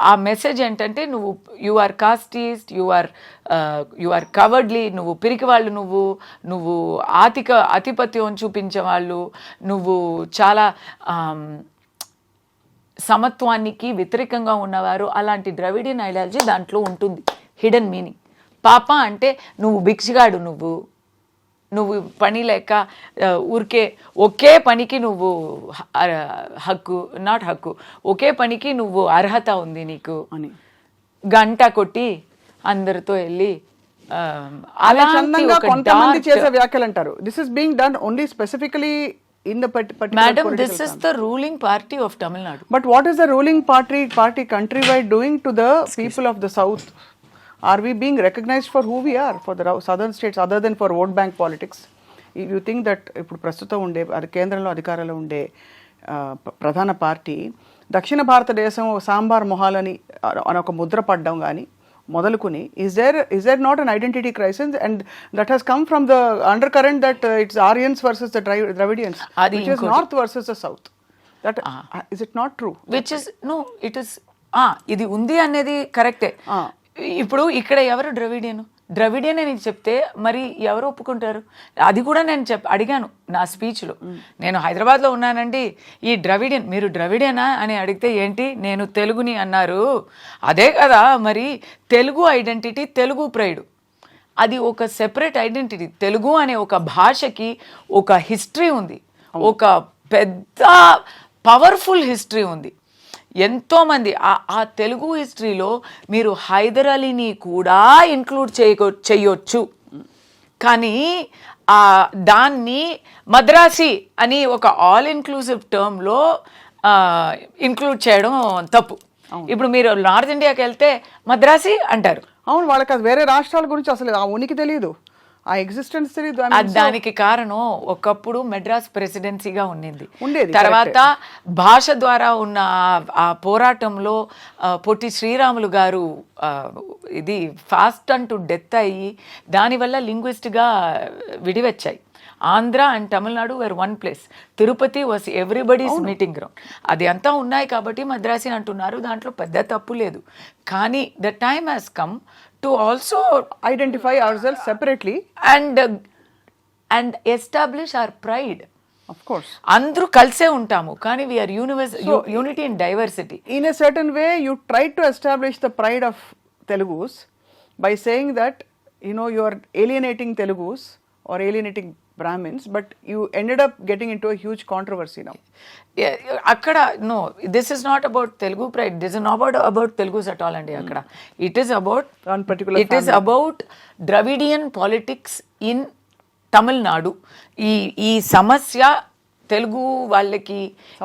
B: ఆ మెసేజ్ ఏంటంటే నువ్వు you are కాస్టీస్ట్, you are cowardly, నువ్వు పిరికివాళ్ళు, నువ్వు ఆధిపత్యం చూపించే వాళ్ళు, నువ్వు చాలా సమత్వానికి వ్యతిరేకంగా ఉన్నవారు. అలాంటి ద్రవిడియన్ ఐడియాలజీ దాంట్లో ఉంటుంది, హిడెన్ మీనింగ్. పాప అంటే నువ్వు భిక్షగాడు, నువ్వు పని లేక ఊరికే ఒకే పనికి నువ్వు ఒకే పనికి నువ్వు అర్హత ఉంది నీకు అని గంట కొట్టి అందరితో వెళ్ళి
C: కొంతమంది చేసే వ్యాఖ్యలు అంటారు. This is being done only specifically in the particular
B: Madam,
C: political
B: this is the ruling party of Tamil Nadu.
C: But what is the ruling party countrywide doing to the people of the south? Are we being recognized for who we are for the southern states other than for vote bank politics? If you think that ఇప్పుడు ప్రస్తుతం ఉండే అది కేంద్రంలో అధికారంలో ఉండే ప్రధాన party దక్షిణ భారతదేశం సాంబార్ మొహాలని అని ఒక ముద్ర పడ్డం కానీ మొదలుకుని is there not an identity crisis and that has come from the undercurrent that it's Aryans versus the Dravidians, which is north versus the south. That is it not true?
B: Which is no, it is ఇది ఉంది అనేది కరెక్టే. ఇప్పుడు ఇక్కడ ఎవరు Dravidian అని చెప్తే మరి ఎవరు ఒప్పుకుంటారు? అది కూడా నేను అడిగాను నా స్పీచ్లో. నేను హైదరాబాద్లో ఉన్నానండి, ఈ ద్రవిడియన్ మీరు ద్రవిడియనా అని అడిగితే ఏంటి నేను తెలుగుని అన్నారు. అదే కదా మరి తెలుగు ఐడెంటిటీ, తెలుగు ప్రైడ్, అది ఒక సెపరేట్ ఐడెంటిటీ. తెలుగు అనే ఒక భాషకి ఒక హిస్టరీ ఉంది, ఒక పెద్ద పవర్ఫుల్ హిస్టరీ ఉంది. ఎంతోమంది ఆ తెలుగు హిస్టరీలో మీరు హైదర్ అలీని కూడా ఇంక్లూడ్ చేయొచ్చు, కానీ దాన్ని మద్రాసి అని ఒక ఆల్ ఇన్క్లూసివ్ టర్మ్లో ఇంక్లూడ్ చేయడం తప్పు. ఇప్పుడు మీరు నార్త్ ఇండియాకి వెళ్తే మద్రాసి అంటారు.
C: అవును, వాళ్ళకి అది వేరే రాష్ట్రాల గురించి అసలు ఆ ఉనికి తెలియదు, ఆ ఎగ్జిస్టెన్స్ తెలియదు.
B: దానికి కారణం ఒకప్పుడు మెడ్రాస్ ప్రెసిడెన్సీగా ఉండేది. తర్వాత భాష ద్వారా ఉన్న ఆ పోరాటంలో పొట్టి శ్రీరాములు గారు ఇది ఫాస్ట్ అంటూ డెత్ అయ్యి దానివల్ల లింగ్విస్ట్గా విడివచ్చాయి. Andhra and Tamil Nadu were one place. Tirupati was everybody's meeting ground. అది అంతా ఉన్నాయి కాబట్టి మద్రాసి అంటున్నారు, దాంట్లో పెద్ద తప్పు లేదు. కానీ the time has come to also
C: identify ourselves separately
B: and establish our pride.
C: Of course,
B: అందరూ కలిసే ఉంటాము కానీ we are unity in diversity.
C: In a certain way you try to establish the pride of Telugus by saying that you are alienating Telugus or alienating Brahmins, but you ended up getting into a huge controversy now.
B: అక్కడ no, this is not about Telugu pride, this is not about Telugus at all andi. Akkada it is about
C: one particular
B: it is about Dravidian politics in Tamil Nadu. ఈ సమస్య తెలుగు వాళ్ళకి,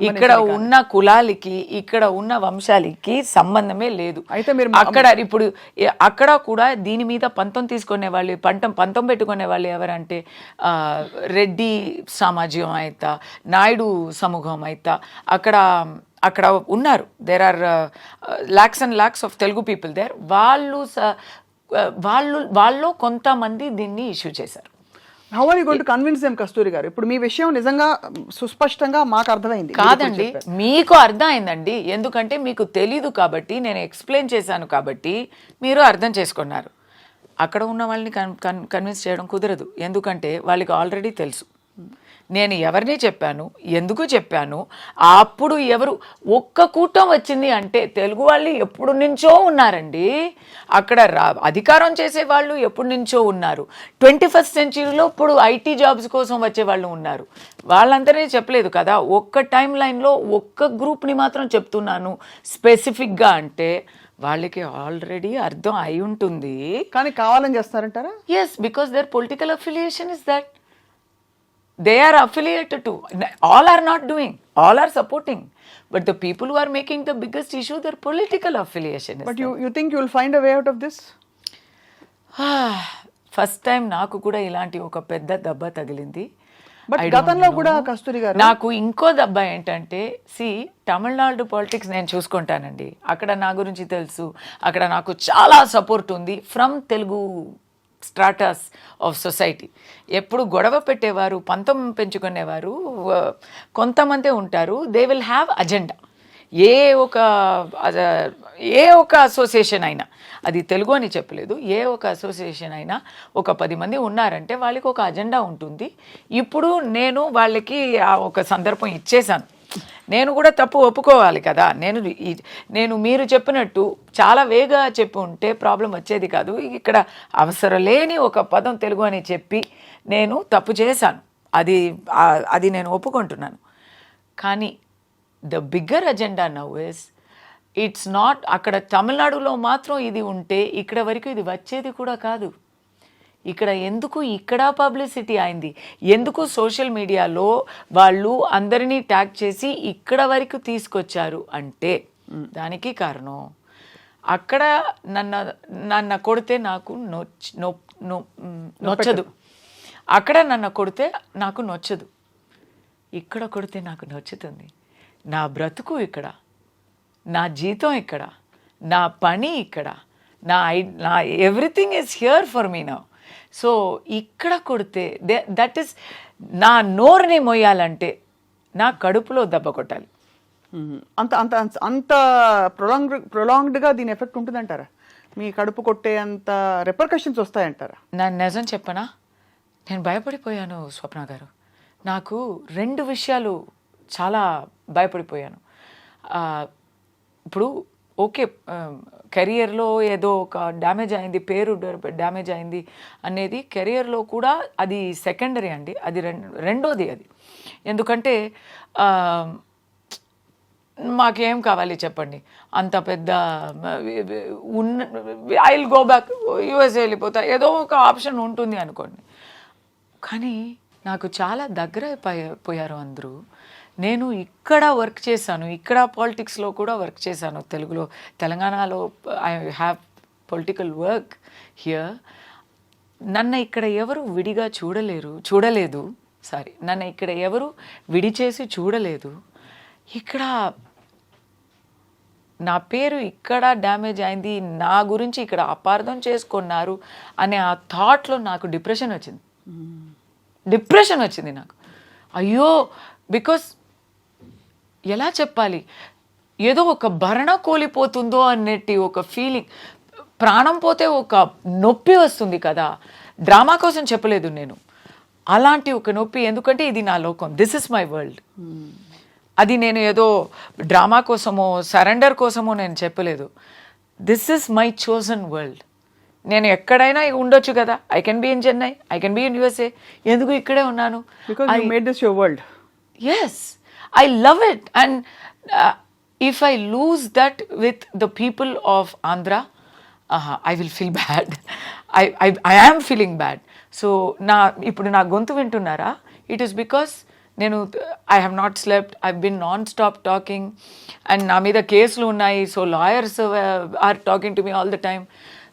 B: ఇక్కడ ఉన్న కులాలకి, ఇక్కడ ఉన్న వంశాలకి సంబంధమే లేదు. అక్కడ ఇప్పుడు అక్కడ కూడా దీని మీద పంతం తీసుకునే వాళ్ళు, పంతం పెట్టుకునే వాళ్ళు ఎవరంటే రెడ్డి సమాజం అయితా, నాయుడు సమూహం అయితా అక్కడ ఉన్నారు. There are lakhs and lakhs of Telugu people there. వాళ్ళు కొంతమంది దీన్ని ఇష్యూ చేశారు.
C: How are you going to convince them, Kasturi garu? ఇప్పుడు మీ విషయం నిజంగా సుస్పష్టంగా మాకు అర్థమైంది.
B: కాదండి, మీకు అర్థమైందండి, ఎందుకంటే మీకు తెలీదు కాబట్టి నేను ఎక్స్ప్లెయిన్ చేశాను కాబట్టి మీరు అర్థం చేసుకున్నారు. అక్కడ ఉన్న వాళ్ళని కన్విన్స్ చేయడం కుదరదు, ఎందుకంటే వాళ్ళకి ఆల్రెడీ తెలుసు నేను ఎవరిని చెప్పాను, ఎందుకు చెప్పాను. అప్పుడు ఎవరు ఒక్క కూటం వచ్చింది అంటే తెలుగు వాళ్ళు ఎప్పుడు నుంచో ఉన్నారండి. అక్కడ అధికారం చేసే వాళ్ళు ఎప్పుడు నుంచో ఉన్నారు. 21st centuryలో ఇప్పుడు ఐటీ జాబ్స్ కోసం వచ్చే వాళ్ళు ఉన్నారు. వాళ్ళందరినీ చెప్పలేదు కదా, ఒక్క టైం లైన్లో ఒక్క గ్రూప్ని మాత్రం చెప్తున్నాను స్పెసిఫిక్గా అంటే వాళ్ళకి ఆల్రెడీ అర్థం అయి ఉంటుంది.
C: కానీ కావాలని చేస్తారంటారా?
B: Yes, because there political affiliation is that. They are affiliated to. All are not doing. All are supporting. But the people who are making the biggest issue, their political affiliation is.
C: But you think you will find a way out of this?
B: First time నాకు కూడా ఇలాంటి ఒక పెద్ద దెబ్బ తగిలింది.
C: But గతంలో కూడా కస్తూరి గారు
B: నాకు ఇంకో దెబ్బ ఏంటంటే తమిళనాడు పాలిటిక్స్ నేను చూసుకుంటానండి. అక్కడ నా గురించి తెలుసు, అక్కడ నాకు చాలా సపోర్ట్ ఉంది from Telugu strata of society. ఎప్పుడు గొడవ పెట్టేవారు, పంతం పెంచుకునేవారు కొంతమంది ఉంటారు. They will have agenda. ఏ ఒక అసోసియేషన్ అయినా, అది తెలుగు అని చెప్పలేదు, ఏ ఒక అసోసియేషన్ అయినా ఒక 10 మంది ఉన్నారంటే వాళ్ళకి ఒక అజెండా ఉంటుంది. ఇప్పుడు నేను వాళ్ళకి ఒక సందర్భం ఇచ్చేసాను. నేను కూడా తప్పు ఒప్పుకోవాలి కదా. నేను మీరు చెప్పినట్టు చాలా వేగా చెప్పి ఉంటే ప్రాబ్లం వచ్చేది కాదు. ఇక్కడ అవసరం లేని ఒక పదం తెలుగు అని చెప్పి నేను తప్పు చేశాను, అది నేను ఒప్పుకుంటున్నాను. కానీ the bigger agenda now is it's not అక్కడ తమిళనాడులో మాత్రం ఇది ఉంటే ఇక్కడ వరకు ఇది వచ్చేది కూడా కాదు. ఇక్కడ ఎందుకు ఇక్కడ పబ్లిసిటీ అయింది, ఎందుకు సోషల్ మీడియాలో వాళ్ళు అందరినీ ట్యాగ్ చేసి ఇక్కడ వరకు తీసుకొచ్చారు అంటే దానికి కారణం అక్కడ నన్ను కొడితే నాకు నొచ్చదు, అక్కడ నన్ను కొడితే నాకు నొచ్చదు, ఇక్కడ కొడితే నాకు నచ్చుతుంది. నా బ్రతుకు ఇక్కడ, నా జీతం ఇక్కడ, నా పని ఇక్కడ, నా everything is here for me now. So ఇక్కడ కొడితే దట్ ఈస్ నా నోరుని మొయ్యాలంటే నా కడుపులో దెబ్బ కొట్టాలి.
C: అంత అంత అంత ప్రొలాంగ్డ్గా దీని ఎఫెక్ట్ ఉంటుందంటారా? మీ కడుపు కొట్టే అంత రిపర్కషన్స్ వస్తాయంటారా?
B: నా నిజం చెప్పనా, నేను భయపడిపోయాను స్వప్న గారు. నాకు 2 విషయాలు చాలా భయపడిపోయాను. ఇప్పుడు ఓకే, కెరియర్లో ఏదో ఒక డ్యామేజ్ అయింది, పేరు డ్యామేజ్ అయింది అనేది కెరియర్లో కూడా అది సెకండరీ అండి, అది రెండోది అది. ఎందుకంటే మాకేం కావాలి చెప్పండి, అంత పెద్ద I will go back, USA వెళ్ళిపోతా, ఏదో ఒక ఆప్షన్ ఉంటుంది అనుకోండి. కానీ నాకు చాలా దగ్గర పోయారు అందరూ. నేను ఇక్కడ వర్క్ చేశాను, ఇక్కడ పాలిటిక్స్లో కూడా వర్క్ చేశాను, తెలంగాణలో I have political work here. నన్ను ఇక్కడ ఎవరు విడిగా చూడలేదు, నన్ను ఇక్కడ ఎవరు విడిచేసి చూడలేదు. ఇక్కడ నా పేరు ఇక్కడ డ్యామేజ్ అయింది, నా గురించి ఇక్కడ అపార్థం చేసుకున్నారు అనే ఆ థాట్లో నాకు డిప్రెషన్ వచ్చింది నాకు. అయ్యో, బికాస్ ఎలా చెప్పాలి, ఏదో ఒక భరణ కోల్పోతుందో అన్నట్టు ఒక ఫీలింగ్, ప్రాణం పోతే ఒక నొప్పి వస్తుంది కదా. డ్రామా కోసం చెప్పలేదు నేను, అలాంటి ఒక నొప్పి. ఎందుకంటే ఇది నా లోకం, దిస్ ఇస్ మై వరల్డ్. అది నేను ఏదో డ్రామా కోసమో సరెండర్ కోసమో నేను చెప్పలేదు. This is my chosen world. నేను ఎక్కడైనా ఉండొచ్చు కదా, I can be in Chennai, I can be in USA, ఎందుకు ఇక్కడే ఉన్నాను?
C: I made this your world.
B: Yes, I love it. And if I lose that with the people of Andhra, I will feel bad. I am feeling bad. So ఇప్పుడు నా గొంతు వింటున్నారా? It is because I have not slept. I've been non-stop talking. And నా మీద కేసులు ఉన్నాయి. So lawyers are talking to me all the time.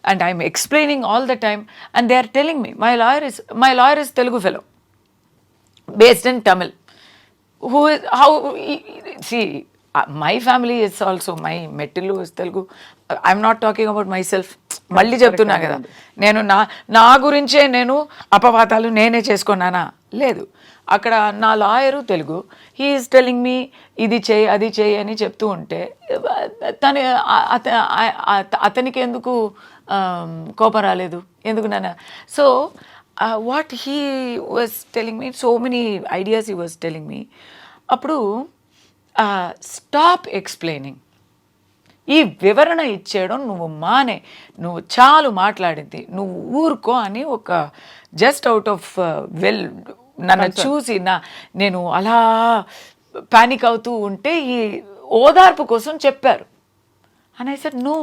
B: And I'm explaining all the time. And they are telling me, my lawyer is Telugu fellow, based in Tamil. My family is also, my Mettilu is Telugu. I'm not talking about myself. మళ్ళీ చెప్తున్నా కదా, నేను నా గురించే నేను అపవాదాలు నేనే చేసుకున్నానా? లేదు. అక్కడ నా lawyer Telugu, he is telling me ఇది చేయి అది చేయి అని చెప్తూ ఉంటే అతనికి ఎందుకు కోపం రాలేదు, ఎందుకు నాన్న? So what he was telling me, so many ideas he was telling me. అప్పుడు స్టాప్ ఎక్స్ప్లెయినింగ్, ఈ వివరణ ఇచ్చేయడం నువ్వు చాలు మాట్లాడింది, నువ్వు ఊరుకో అని ఒక జస్ట్ అవుట్ ఆఫ్ నన్ను చూసి నేను అలా పానిక్ అవుతూ ఉంటే ఈ ఓదార్పు కోసం చెప్పారు. అని I said no.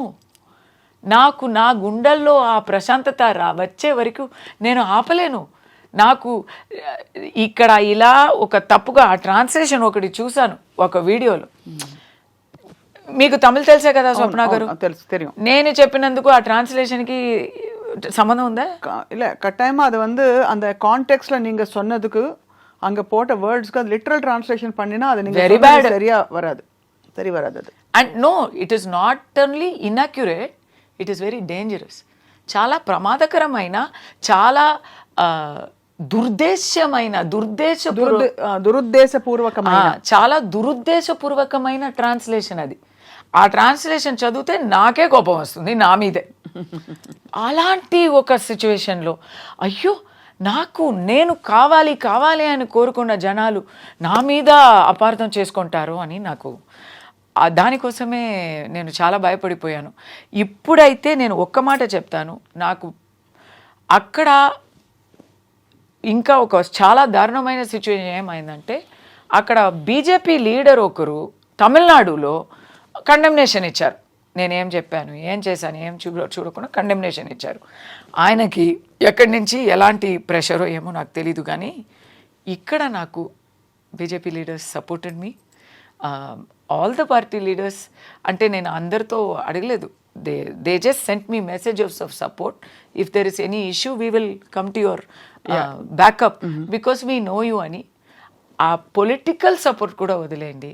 B: నాకు నా గుండెల్లో ఆ ప్రశాంతత వచ్చే వరకు నేను ఆపలేను. నాకు ఇక్కడ ఇలా ఒక తప్పుగా ఆ ట్రాన్స్లేషన్ ఒకటి చూశాను ఒక వీడియోలో. మీకు తమిళ తెలుసే కదా స్వప్న గారు?
C: தெரியும்.
B: నేను చెప్పినందుకు ఆ ట్రాన్స్లేషన్కి సంబంధం ఉందా?
C: இல்லை, கட்டாயமாக அது அந்த கான்டெக்ஸ்ட்ல நீங்க சொன்னதுக்கு அங்க போட்ட வேர்ட்ஸ்க்கு அது லிட்டரல் டிரான்ஸ்லேஷன் பண்ணினா அது நீங்க
B: வெரி பேட்,
C: சரியா வராது, சரி வராது அது.
B: And no, it is not only inaccurate, it is very dangerous. చాలా ప్రమాదకరమైన, చాలా దురుద్దేశపూర్వకమైన చాలా దురుద్దేశపూర్వకమైన ట్రాన్స్లేషన్ అది. ఆ ట్రాన్స్లేషన్ చదివితే నాకే కోపం వస్తుంది నా మీదే. అలాంటి ఒక సిచ్యువేషన్లో అయ్యో, నేను కావాలి అని కోరుకున్న జనాలు నా మీద అపార్థం చేసుకుంటారు అని నాకు దానికోసమే నేను చాలా భయపడిపోయాను. ఇప్పుడైతే నేను ఒక్క మాట చెప్తాను, నాకు అక్కడ ఇంకా ఒక చాలా దారుణమైన సిచ్యువేషన్ ఏమైందంటే, అక్కడ బీజేపీ లీడర్ ఒకరు తమిళనాడులో కండెమ్నేషన్ ఇచ్చారు నేనేం చెప్పాను, ఏం చేశాను, ఏం చూడకుండా కండెమ్నేషన్ ఇచ్చారు. ఆయనకి ఎక్కడి నుంచి ఎలాంటి ప్రెషరో ఏమో నాకు తెలీదు, కానీ ఇక్కడ నాకు BJP leaders supported me, all the party leaders. అంటే నేను అందరితో అడగలేదు, they just sent me messages of support. If there is any issue we will come to your backup because we know you అని. ఆ పొలిటికల్ సపోర్ట్ కూడా వదిలేయండి,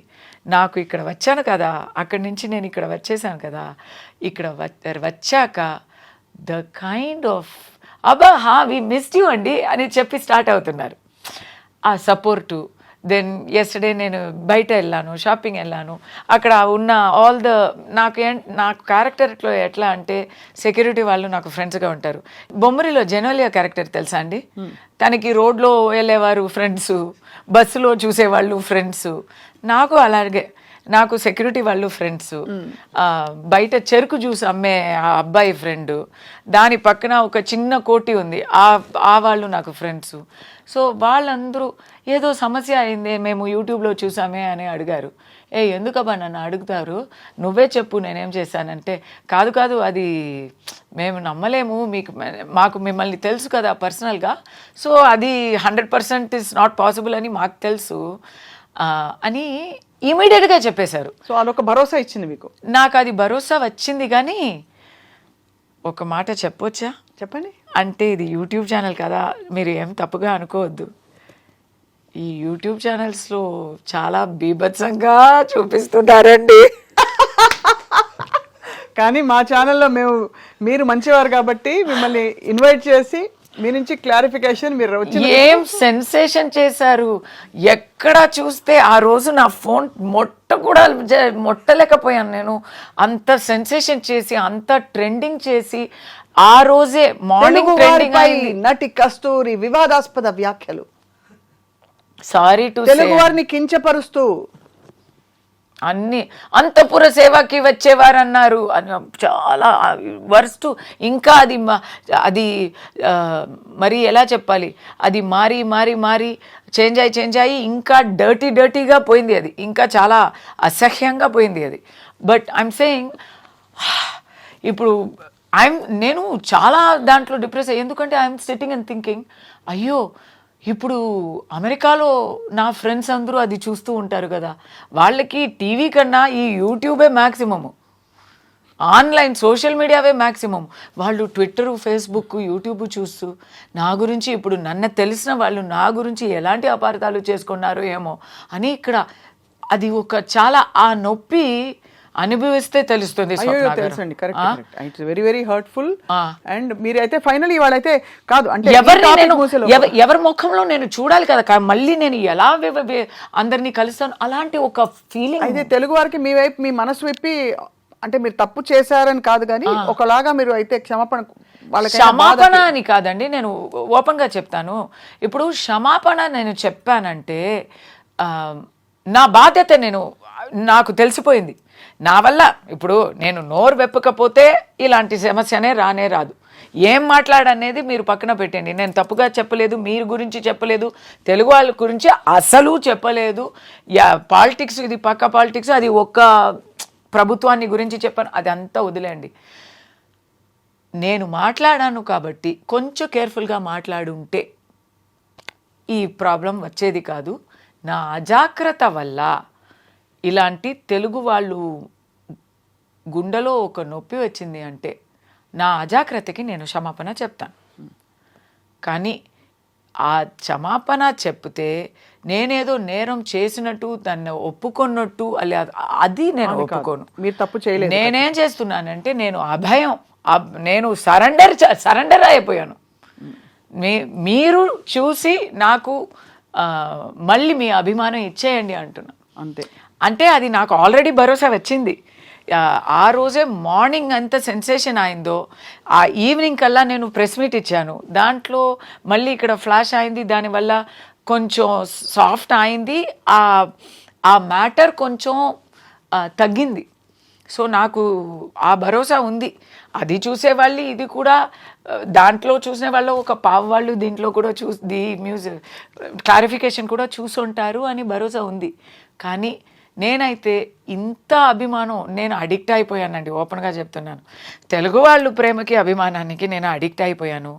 B: నాకు ఇక్కడ వచ్చాను కదా, అక్కడి నుంచి నేను ఇక్కడ వచ్చేసాను కదా, ఇక్కడ వచ్చాక the kind of we missed you అండి అని చెప్పి స్టార్ట్ అవుతున్నారు ఆ సపోర్టు. దెన్ ఎస్టర్డే నేను బయట వెళ్ళాను, షాపింగ్ వెళ్ళాను, అక్కడ ఉన్న ఆల్ ద నాకు క్యారెక్టర్లో ఎట్లా అంటే సెక్యూరిటీ వాళ్ళు నాకు ఫ్రెండ్స్గా ఉంటారు. బొమ్మరిలో జెనోలియా క్యారెక్టర్ తెలుసా అండి? తనకి రోడ్లో వెళ్ళేవారు ఫ్రెండ్స్, బస్సులో చూసేవాళ్ళు ఫ్రెండ్స్, నాకు అలాగే నాకు సెక్యూరిటీ వాళ్ళు ఫ్రెండ్స్, బయట చెరుకు జ్యూస్ అమ్మే ఆ అబ్బాయి ఫ్రెండ్, దాని పక్కన ఒక చిన్న కోటి ఉంది ఆ వాళ్ళు నాకు ఫ్రెండ్స్. సో వాళ్ళందరూ ఏదో సమస్య అయిందే మేము యూట్యూబ్లో చూసామే అని అడిగారు. ఎందుకబ్బా నన్ను అడుగుతారు, నువ్వే చెప్పు నేనేం చేశానంటే, కాదు అది మేము నమ్మలేము, మాకు మిమ్మల్ని తెలుసు కదా పర్సనల్గా, సో అది 100% ఇస్ నాట్ పాసిబుల్ అని మాకు తెలుసు అని ఇమీడియట్గా చెప్పేశారు.
C: సో అదొక భరోసా ఇచ్చింది మీకు?
B: నాకు అది భరోసా వచ్చింది, కానీ ఒక మాట చెప్పొచ్చా?
C: చెప్పండి.
B: అంటే ఇది యూట్యూబ్ ఛానల్ కదా, మీరు ఏం తప్పుగా అనుకోవద్దు. ఈ యూట్యూబ్ ఛానల్స్లో చాలా బీభత్సంగా చూపిస్తున్నారండి.
C: కానీ మా ఛానల్లో మీరు మంచివారు కాబట్టి మిమ్మల్ని ఇన్వైట్ చేసి మీ నుంచి క్లారిఫికేషన్ మీరు వచ్చి
B: ఏం సెన్సేషన్ చేశారు. ఎక్కడ చూస్తే ఆ రోజు నా ఫోన్ మొట్టలేకపోయాను నేను. అంత సెన్సేషన్ చేసి అంత ట్రెండింగ్ చేసి ఆ రోజే మార్నింగ్ ట్రెండింగ్ అయింది.
C: నటి కస్తూరి వివాదాస్పద వ్యాఖ్యలు,
B: సారీ టు
C: తెలుగు వారిని కించపరుస్తూ
B: అన్ని అంతఃపుర సేవకి వచ్చేవారు అన్నారు, చాలా వర్స్ట్. ఇంకా అది మరి ఎలా చెప్పాలి, అది మారి చేంజ్ అయ్యి ఇంకా డర్టీగా పోయింది, అది ఇంకా చాలా అసహ్యంగా పోయింది అది. బట్ ఐఎమ్ సేయింగ్ ఇప్పుడు నేను చాలా దాంట్లో డిప్రెస్ అయ్యి, ఎందుకంటే ఐఎమ్ సిట్టింగ్ అండ్ థింకింగ్, అయ్యో ఇప్పుడు అమెరికాలో నా ఫ్రెండ్స్ అందరూ అది చూస్తూ ఉంటారు కదా, వాళ్ళకి టీవీ కన్నా ఈ యూట్యూబే మ్యాక్సిమము, ఆన్లైన్ సోషల్ మీడియావే మ్యాక్సిమం. వాళ్ళు ట్విట్టరు, ఫేస్బుక్, యూట్యూబ్ చూస్తూ నా గురించి, ఇప్పుడు నన్ను తెలిసిన వాళ్ళు నా గురించి ఎలాంటి అపార్థాలు చేసుకున్నారో ఏమో అని ఇక్కడ అది ఒక చాలా ఆ నొప్పి అనుభవిస్తే తెలుస్తుంది.
C: తెలుసండి, correct. It's very very hurtful. And మీరైతే ఫైనల్ వాళ్ళైతే కాదు అంటే
B: ఎవరి ముఖంలో నేను చూడాలి కదా, మళ్ళీ నేను ఎలా అందరినీ కలుస్తాను, అలాంటి ఒక ఫీలింగ్.
C: అయితే తెలుగు వారికి మీ వైపు మీ మనసు విప్పి, అంటే మీరు తప్పు చేశారని కాదు కానీ ఒకలాగా మీరు అయితే
B: క్షమాపణ అని కాదండి, నేను ఓపెన్ గా చెప్తాను. ఇప్పుడు క్షమాపణ నేను చెప్పానంటే నా బాధ్యత, నాకు తెలిసిపోయింది నా వల్ల. ఇప్పుడు నేను నోరు వెప్పకపోతే ఇలాంటి సమస్యనే రాదు. ఏం మాట్లాడనేది మీరు పక్కన పెట్టండి, నేను తప్పుగా చెప్పలేదు, మీరు గురించి చెప్పలేదు, తెలుగు వాళ్ళ గురించి అసలు చెప్పలేదు. పాలిటిక్స్, ఇది పక్క పాలిటిక్స్, అది ఒక్క ప్రభుత్వాన్ని గురించి చెప్పాను, అది అంతా వదిలేండి. నేను మాట్లాడాను కాబట్టి కొంచెం కేర్ఫుల్గా మాట్లాడుంటే ఈ ప్రాబ్లం వచ్చేది కాదు. నా అజాగ్రత్త వల్ల ఇలాంటి తెలుగు వాళ్ళు గుండెలో ఒక నొప్పి వచ్చింది అంటే నా అజాగ్రత్తకి నేను క్షమాపణ చెప్తాను. కానీ ఆ క్షమాపణ చెప్తే నేనేదో నేరం చేసినట్టు, దాన్ని ఒప్పుకున్నట్టు, అది నేను ఒప్పుకోను.
C: మీరు తప్పు చేయలేదు.
B: నేనేం చేస్తున్నానంటే నేను నేను సరెండర్ అయిపోయాను. మీరు చూసి నాకు మళ్ళీ మీ అభిమానం ఇచ్చేయండి అంటున్నా, అంతే. అంటే అది నాకు ఆల్రెడీ భరోసా వచ్చింది. ఆ రోజే మార్నింగ్ అంత సెన్సేషన్ అయిందో, ఆ ఈవినింగ్ కల్లా నేను ప్రెస్ మీట్ ఇచ్చాను, దాంట్లో మళ్ళీ ఇక్కడ ఫ్లాష్ అయింది, దానివల్ల కొంచెం సాఫ్ట్ అయింది, ఆ మ్యాటర్ కొంచెం తగ్గింది. సో నాకు ఆ భరోసా ఉంది. అది చూసేవాళ్ళు, ఇది కూడా దాంట్లో చూసిన వాళ్ళు ఒక పావు వాళ్ళు దీంట్లో కూడా క్లారిఫికేషన్ కూడా చూసుంటారు అని భరోసా ఉంది. కానీ నేనైతే ఇంత అభిమానం నేను అడిక్ట్ అయిపోయానండి, ఓపెన్గా చెప్తున్నాను. తెలుగు వాళ్ళు ప్రేమకి అభిమానానికి నేను అడిక్ట్ అయిపోయాను.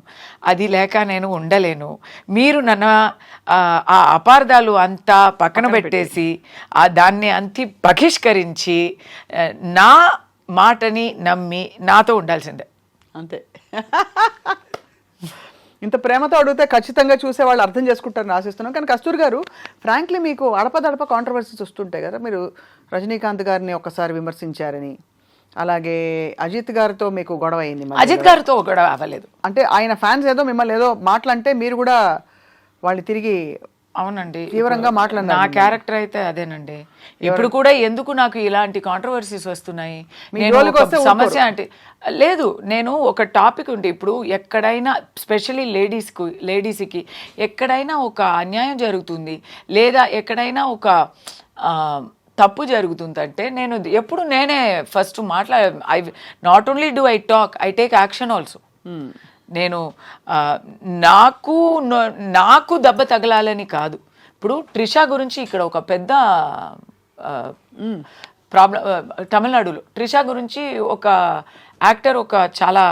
B: అది లేక నేను ఉండలేను. మీరు నన్ను ఆ అపార్థాలు అంతా పక్కన పెట్టేసి దాన్ని అంతి బహిష్కరించి నా మాటని నమ్మి నాతో ఉండాల్సిందే.
C: అంతే. ఇంత ప్రేమతో అడిగితే ఖచ్చితంగా చూసే వాళ్ళు అర్థం చేసుకుంటారని ఆశిస్తున్నాం. కానీ కస్తూరి గారు, ఫ్రాంక్లీ మీకు అడపదడప కాంట్రవర్సీస్ వస్తుంటాయి కదా. మీరు రజనీకాంత్ గారిని ఒక్కసారి విమర్శించారని, అలాగే అజిత్ గారితో మీకు గొడవ అయింది.
B: అజిత్ గారితో గొడవ అవ్వలేదు.
C: అంటే ఆయన ఫ్యాన్స్ ఏదో మిమ్మల్ని ఏదో మాటలంటే మీరు కూడా వాళ్ళు తిరిగి
B: అవునండి
C: తీవ్రంగా మాట్లాడినారు.
B: నా క్యారెక్టర్ అయితే అదేనండి. ఇప్పుడు కూడా ఎందుకు నాకు ఇలాంటి కాంట్రవర్సీస్ వస్తున్నాయి, నేను ఒక సమస్య అంటే లేదు. నేను ఒక టాపిక్ ఉంటే ఇప్పుడు ఎక్కడైనా స్పెషల్లీ లేడీస్కి ఎక్కడైనా ఒక అన్యాయం జరుగుతుంది లేదా ఎక్కడైనా ఒక తప్పు జరుగుతుందంటే నేను ఎప్పుడు నేనే first I not only do I talk, I take action also. నేను నాకు దెబ్బ తగలాలని కాదు. ఇప్పుడు ట్రిషా గురించి ఇక్కడ ఒక పెద్ద ప్రాబ్లం, తమిళనాడులో ట్రిషా గురించి ఒక యాక్టర్ ఒక చాలా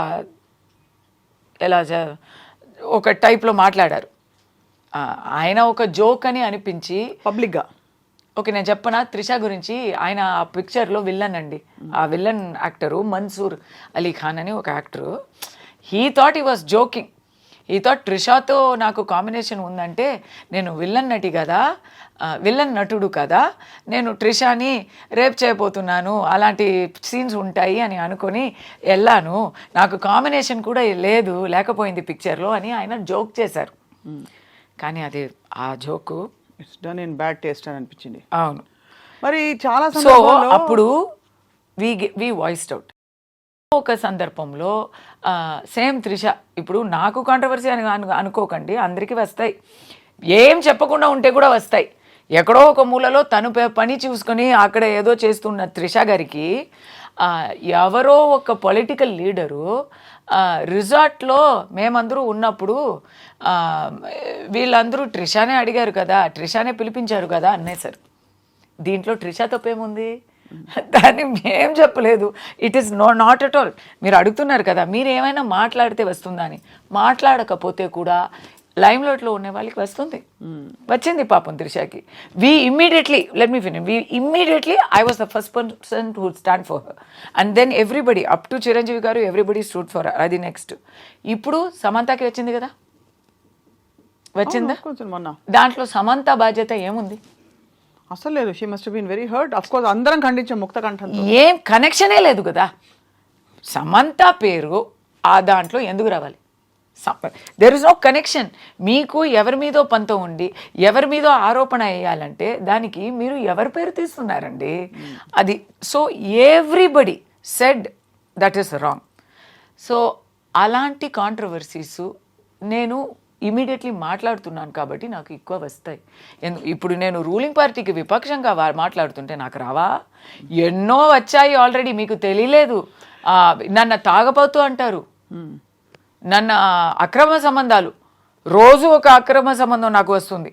B: ఎలా ఒక టైప్లో మాట్లాడారు. ఆయన ఒక జోక్ అని అనిపించి పబ్లిక్గా. ఓకే, నేను చెప్పనా త్రిష గురించి. ఆయన ఆ పిక్చర్లో విల్లన్ అండి. ఆ విల్లన్ యాక్టరు మన్సూర్ అలీ ఖాన్ అని ఒక actor. He thought he was joking. ఈ థాట్ ట్రిషాతో నాకు కాంబినేషన్ ఉందంటే నేను విల్లన్ నటుడు కదా, నేను ట్రిషాని రేప్ చేయబోతున్నాను, అలాంటి సీన్స్ ఉంటాయి అని అనుకొని వెళ్ళాను, నాకు కాంబినేషన్ కూడా లేకపోయింది పిక్చర్లో అని ఆయన జోక్ చేశారు. కానీ అది ఆ joke
C: it's done in bad taste అని అనిపించింది.
B: అవును,
C: మరి చాలా
B: అప్పుడు వి వాయిస్డ్ అవుట్. ఒక సందర్భంలో సేమ్ త్రిష, ఇప్పుడు నాకు కాంట్రవర్సీ అని అనుకోకండి, అందరికీ వస్తాయి. ఏం చెప్పకుండా ఉంటే కూడా వస్తాయి. ఎక్కడో ఒక మూలలో తను పని చూసుకొని అక్కడ ఏదో చేస్తున్న త్రిష గారికి ఎవరో ఒక పొలిటికల్ లీడరు రిసార్ట్లో మేమందరూ ఉన్నప్పుడు వీళ్ళందరూ ట్రిషానే అడిగారు కదా, ట్రిషానే పిలిపించారు కదా అనేసారు. దీంట్లో ట్రిషా తప్పేముంది? దాన్ని మేం చెప్పలేదు. It is not at all. మీరు అడుగుతున్నారు కదా, మీరు ఏమైనా మాట్లాడితే వస్తుందా అని. మాట్లాడకపోతే కూడా లైమ్లైట్లో ఉండే వాళ్ళకి వస్తుంది. వచ్చింది పాపం త్రిషాకి. I was the first person to stand for her and then everybody up to Chiranjeevi garu everybody stood for her. అది నెక్స్ట్. ఇప్పుడు సమంతకి వచ్చింది కదా, వచ్చిందా? దాంట్లో సమంత బాధ్యత ఏముంది?
C: అసలు లేదు. She must been very hurt. Of course అందరం ఖండించాం ముక్త కంఠంతో.
B: ఏం కనెక్షనే లేదు కదా. సమంత పేరు ఆ దాంట్లో ఎందుకు రావాలి? There is no connection. మీకు ఎవరి మీదో పంతం ఉండి ఎవరి మీదో ఆరోపణ వేయాలంటే దానికి మీరు ఎవరి పేరు తీస్తున్నారండి? అది so everybody said that is wrong. So అలాంటి కాంట్రవర్సీస్ నేను ఇమీడియట్లీ మాట్లాడుతున్నాను కాబట్టి నాకు ఎక్కువ వస్తాయి. ఇప్పుడు నేను రూలింగ్ పార్టీకి విపక్షంగా మాట్లాడుతుంటే నాకు రావా? ఎన్నో వచ్చాయి ఆల్రెడీ, మీకు తెలియలేదు. నన్ను తాగపోతూ అంటారు, నన్ను అక్రమ సంబంధాలు, రోజు ఒక అక్రమ సంబంధం నాకు వస్తుంది.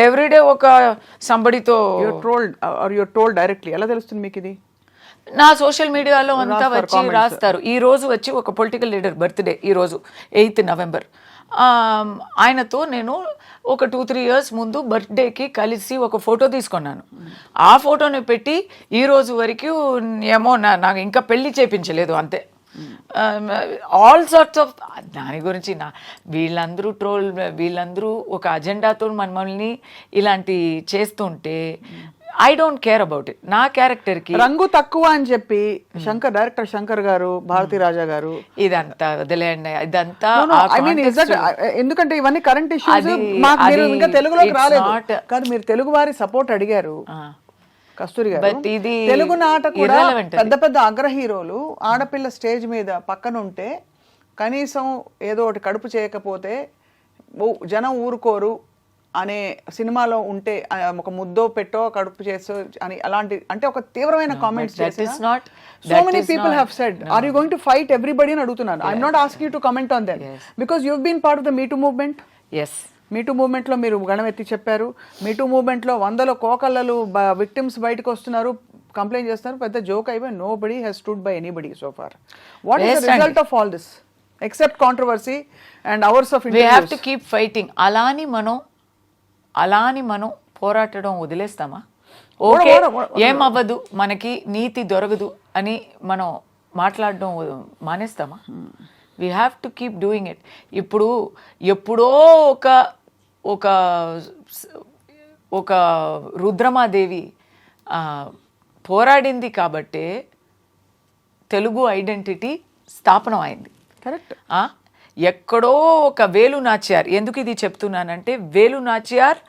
B: ఎవ్రీడే ఒక సంబడితో
C: యూర్ టోల్డ్ డైరెక్ట్లీ. ఎలా తెలుస్తుంది మీకు ఇది?
B: నా సోషల్ మీడియాలో అంతా వచ్చి రాస్తారు. ఈ రోజు వచ్చి ఒక పొలిటికల్ లీడర్ బర్త్డే, ఈరోజు 8th November. ఆయనతో నేను ఒక 2-3 years ముందు బర్త్డేకి కలిసి ఒక ఫోటో తీసుకున్నాను. ఆ ఫోటోని పెట్టి ఈ రోజు వరకు ఏమో నాకు ఇంకా పెళ్లి చేయించలేదు అంతే. ఆల్ సార్ట్స్ ఆఫ్ దాని గురించి వీళ్ళందరూ ఒక అజెండాతో మనల్ని ఇలాంటి చేస్తుంటే I don't care about it. నా క్యారెక్టర్కి
C: రంగు తక్కువ అని చెప్పి డైరెక్టర్ శంకర్ గారు, భారతీ రాజా గారు
B: ఇదంతా వదిలేయండి. ఇదంతా
C: ఎందుకంటే ఇవన్నీ కరెంట్ ఇష్యూస్. ఇంకా తెలుగులోకి రాలేదు కానీ మీరు తెలుగు వారి సపోర్ట్ అడిగారు కస్తూరి గారు. తెలుగు నాట కూడా పెద్ద పెద్ద అగ్ర హీరోలు ఆడపిల్ల స్టేజ్ మీద పక్కన ఉంటే కనీసం ఏదో ఒకటి కడుపు చేయకపోతే జనం ఊరుకోరు అనే సినిమాలో ఉంటే ఒక ముద్దో పెట్టో కడుపు చేసో అని అలాంటి అంటే ఒక తీవ్రమైన comments so many people have said are you going to fight everybody అని అడుగుతున్నాను. I'm not asking you to comment on them because you have been part of the me too movement.
B: Yes,
C: me too మూవ్మెంట్లో మీరు గణం ఎత్తి చెప్పారు. మీటూ మూవ్మెంట్లో వందల కోకళ్ళలు victims బయటకు వస్తున్నారు, కంప్లైంట్ చేస్తున్నారు, పెద్ద జోక్ అయిపోయి nobody has stood by anybody so far. What is the result of all this except controversy and hours of
B: we have to keep fighting. అలాని మనం పోరాటడం వదిలేస్తామా? ఓకే ఏమవ్వదు, మనకి నీతి దొరకదు అని మనం మాట్లాడడం మానేస్తామా? We have to keep doing it. ఇప్పుడు ఎప్పుడో ఒక ఒక రుద్రమాదేవి పోరాడింది కాబట్టే తెలుగు ఐడెంటిటీ స్థాపనం అయింది.
C: కరెక్ట్.
B: ఎక్కడో ఒక వేలు నాచ్యార్, ఎందుకు ఇది చెప్తున్నానంటే Velu Nachiyar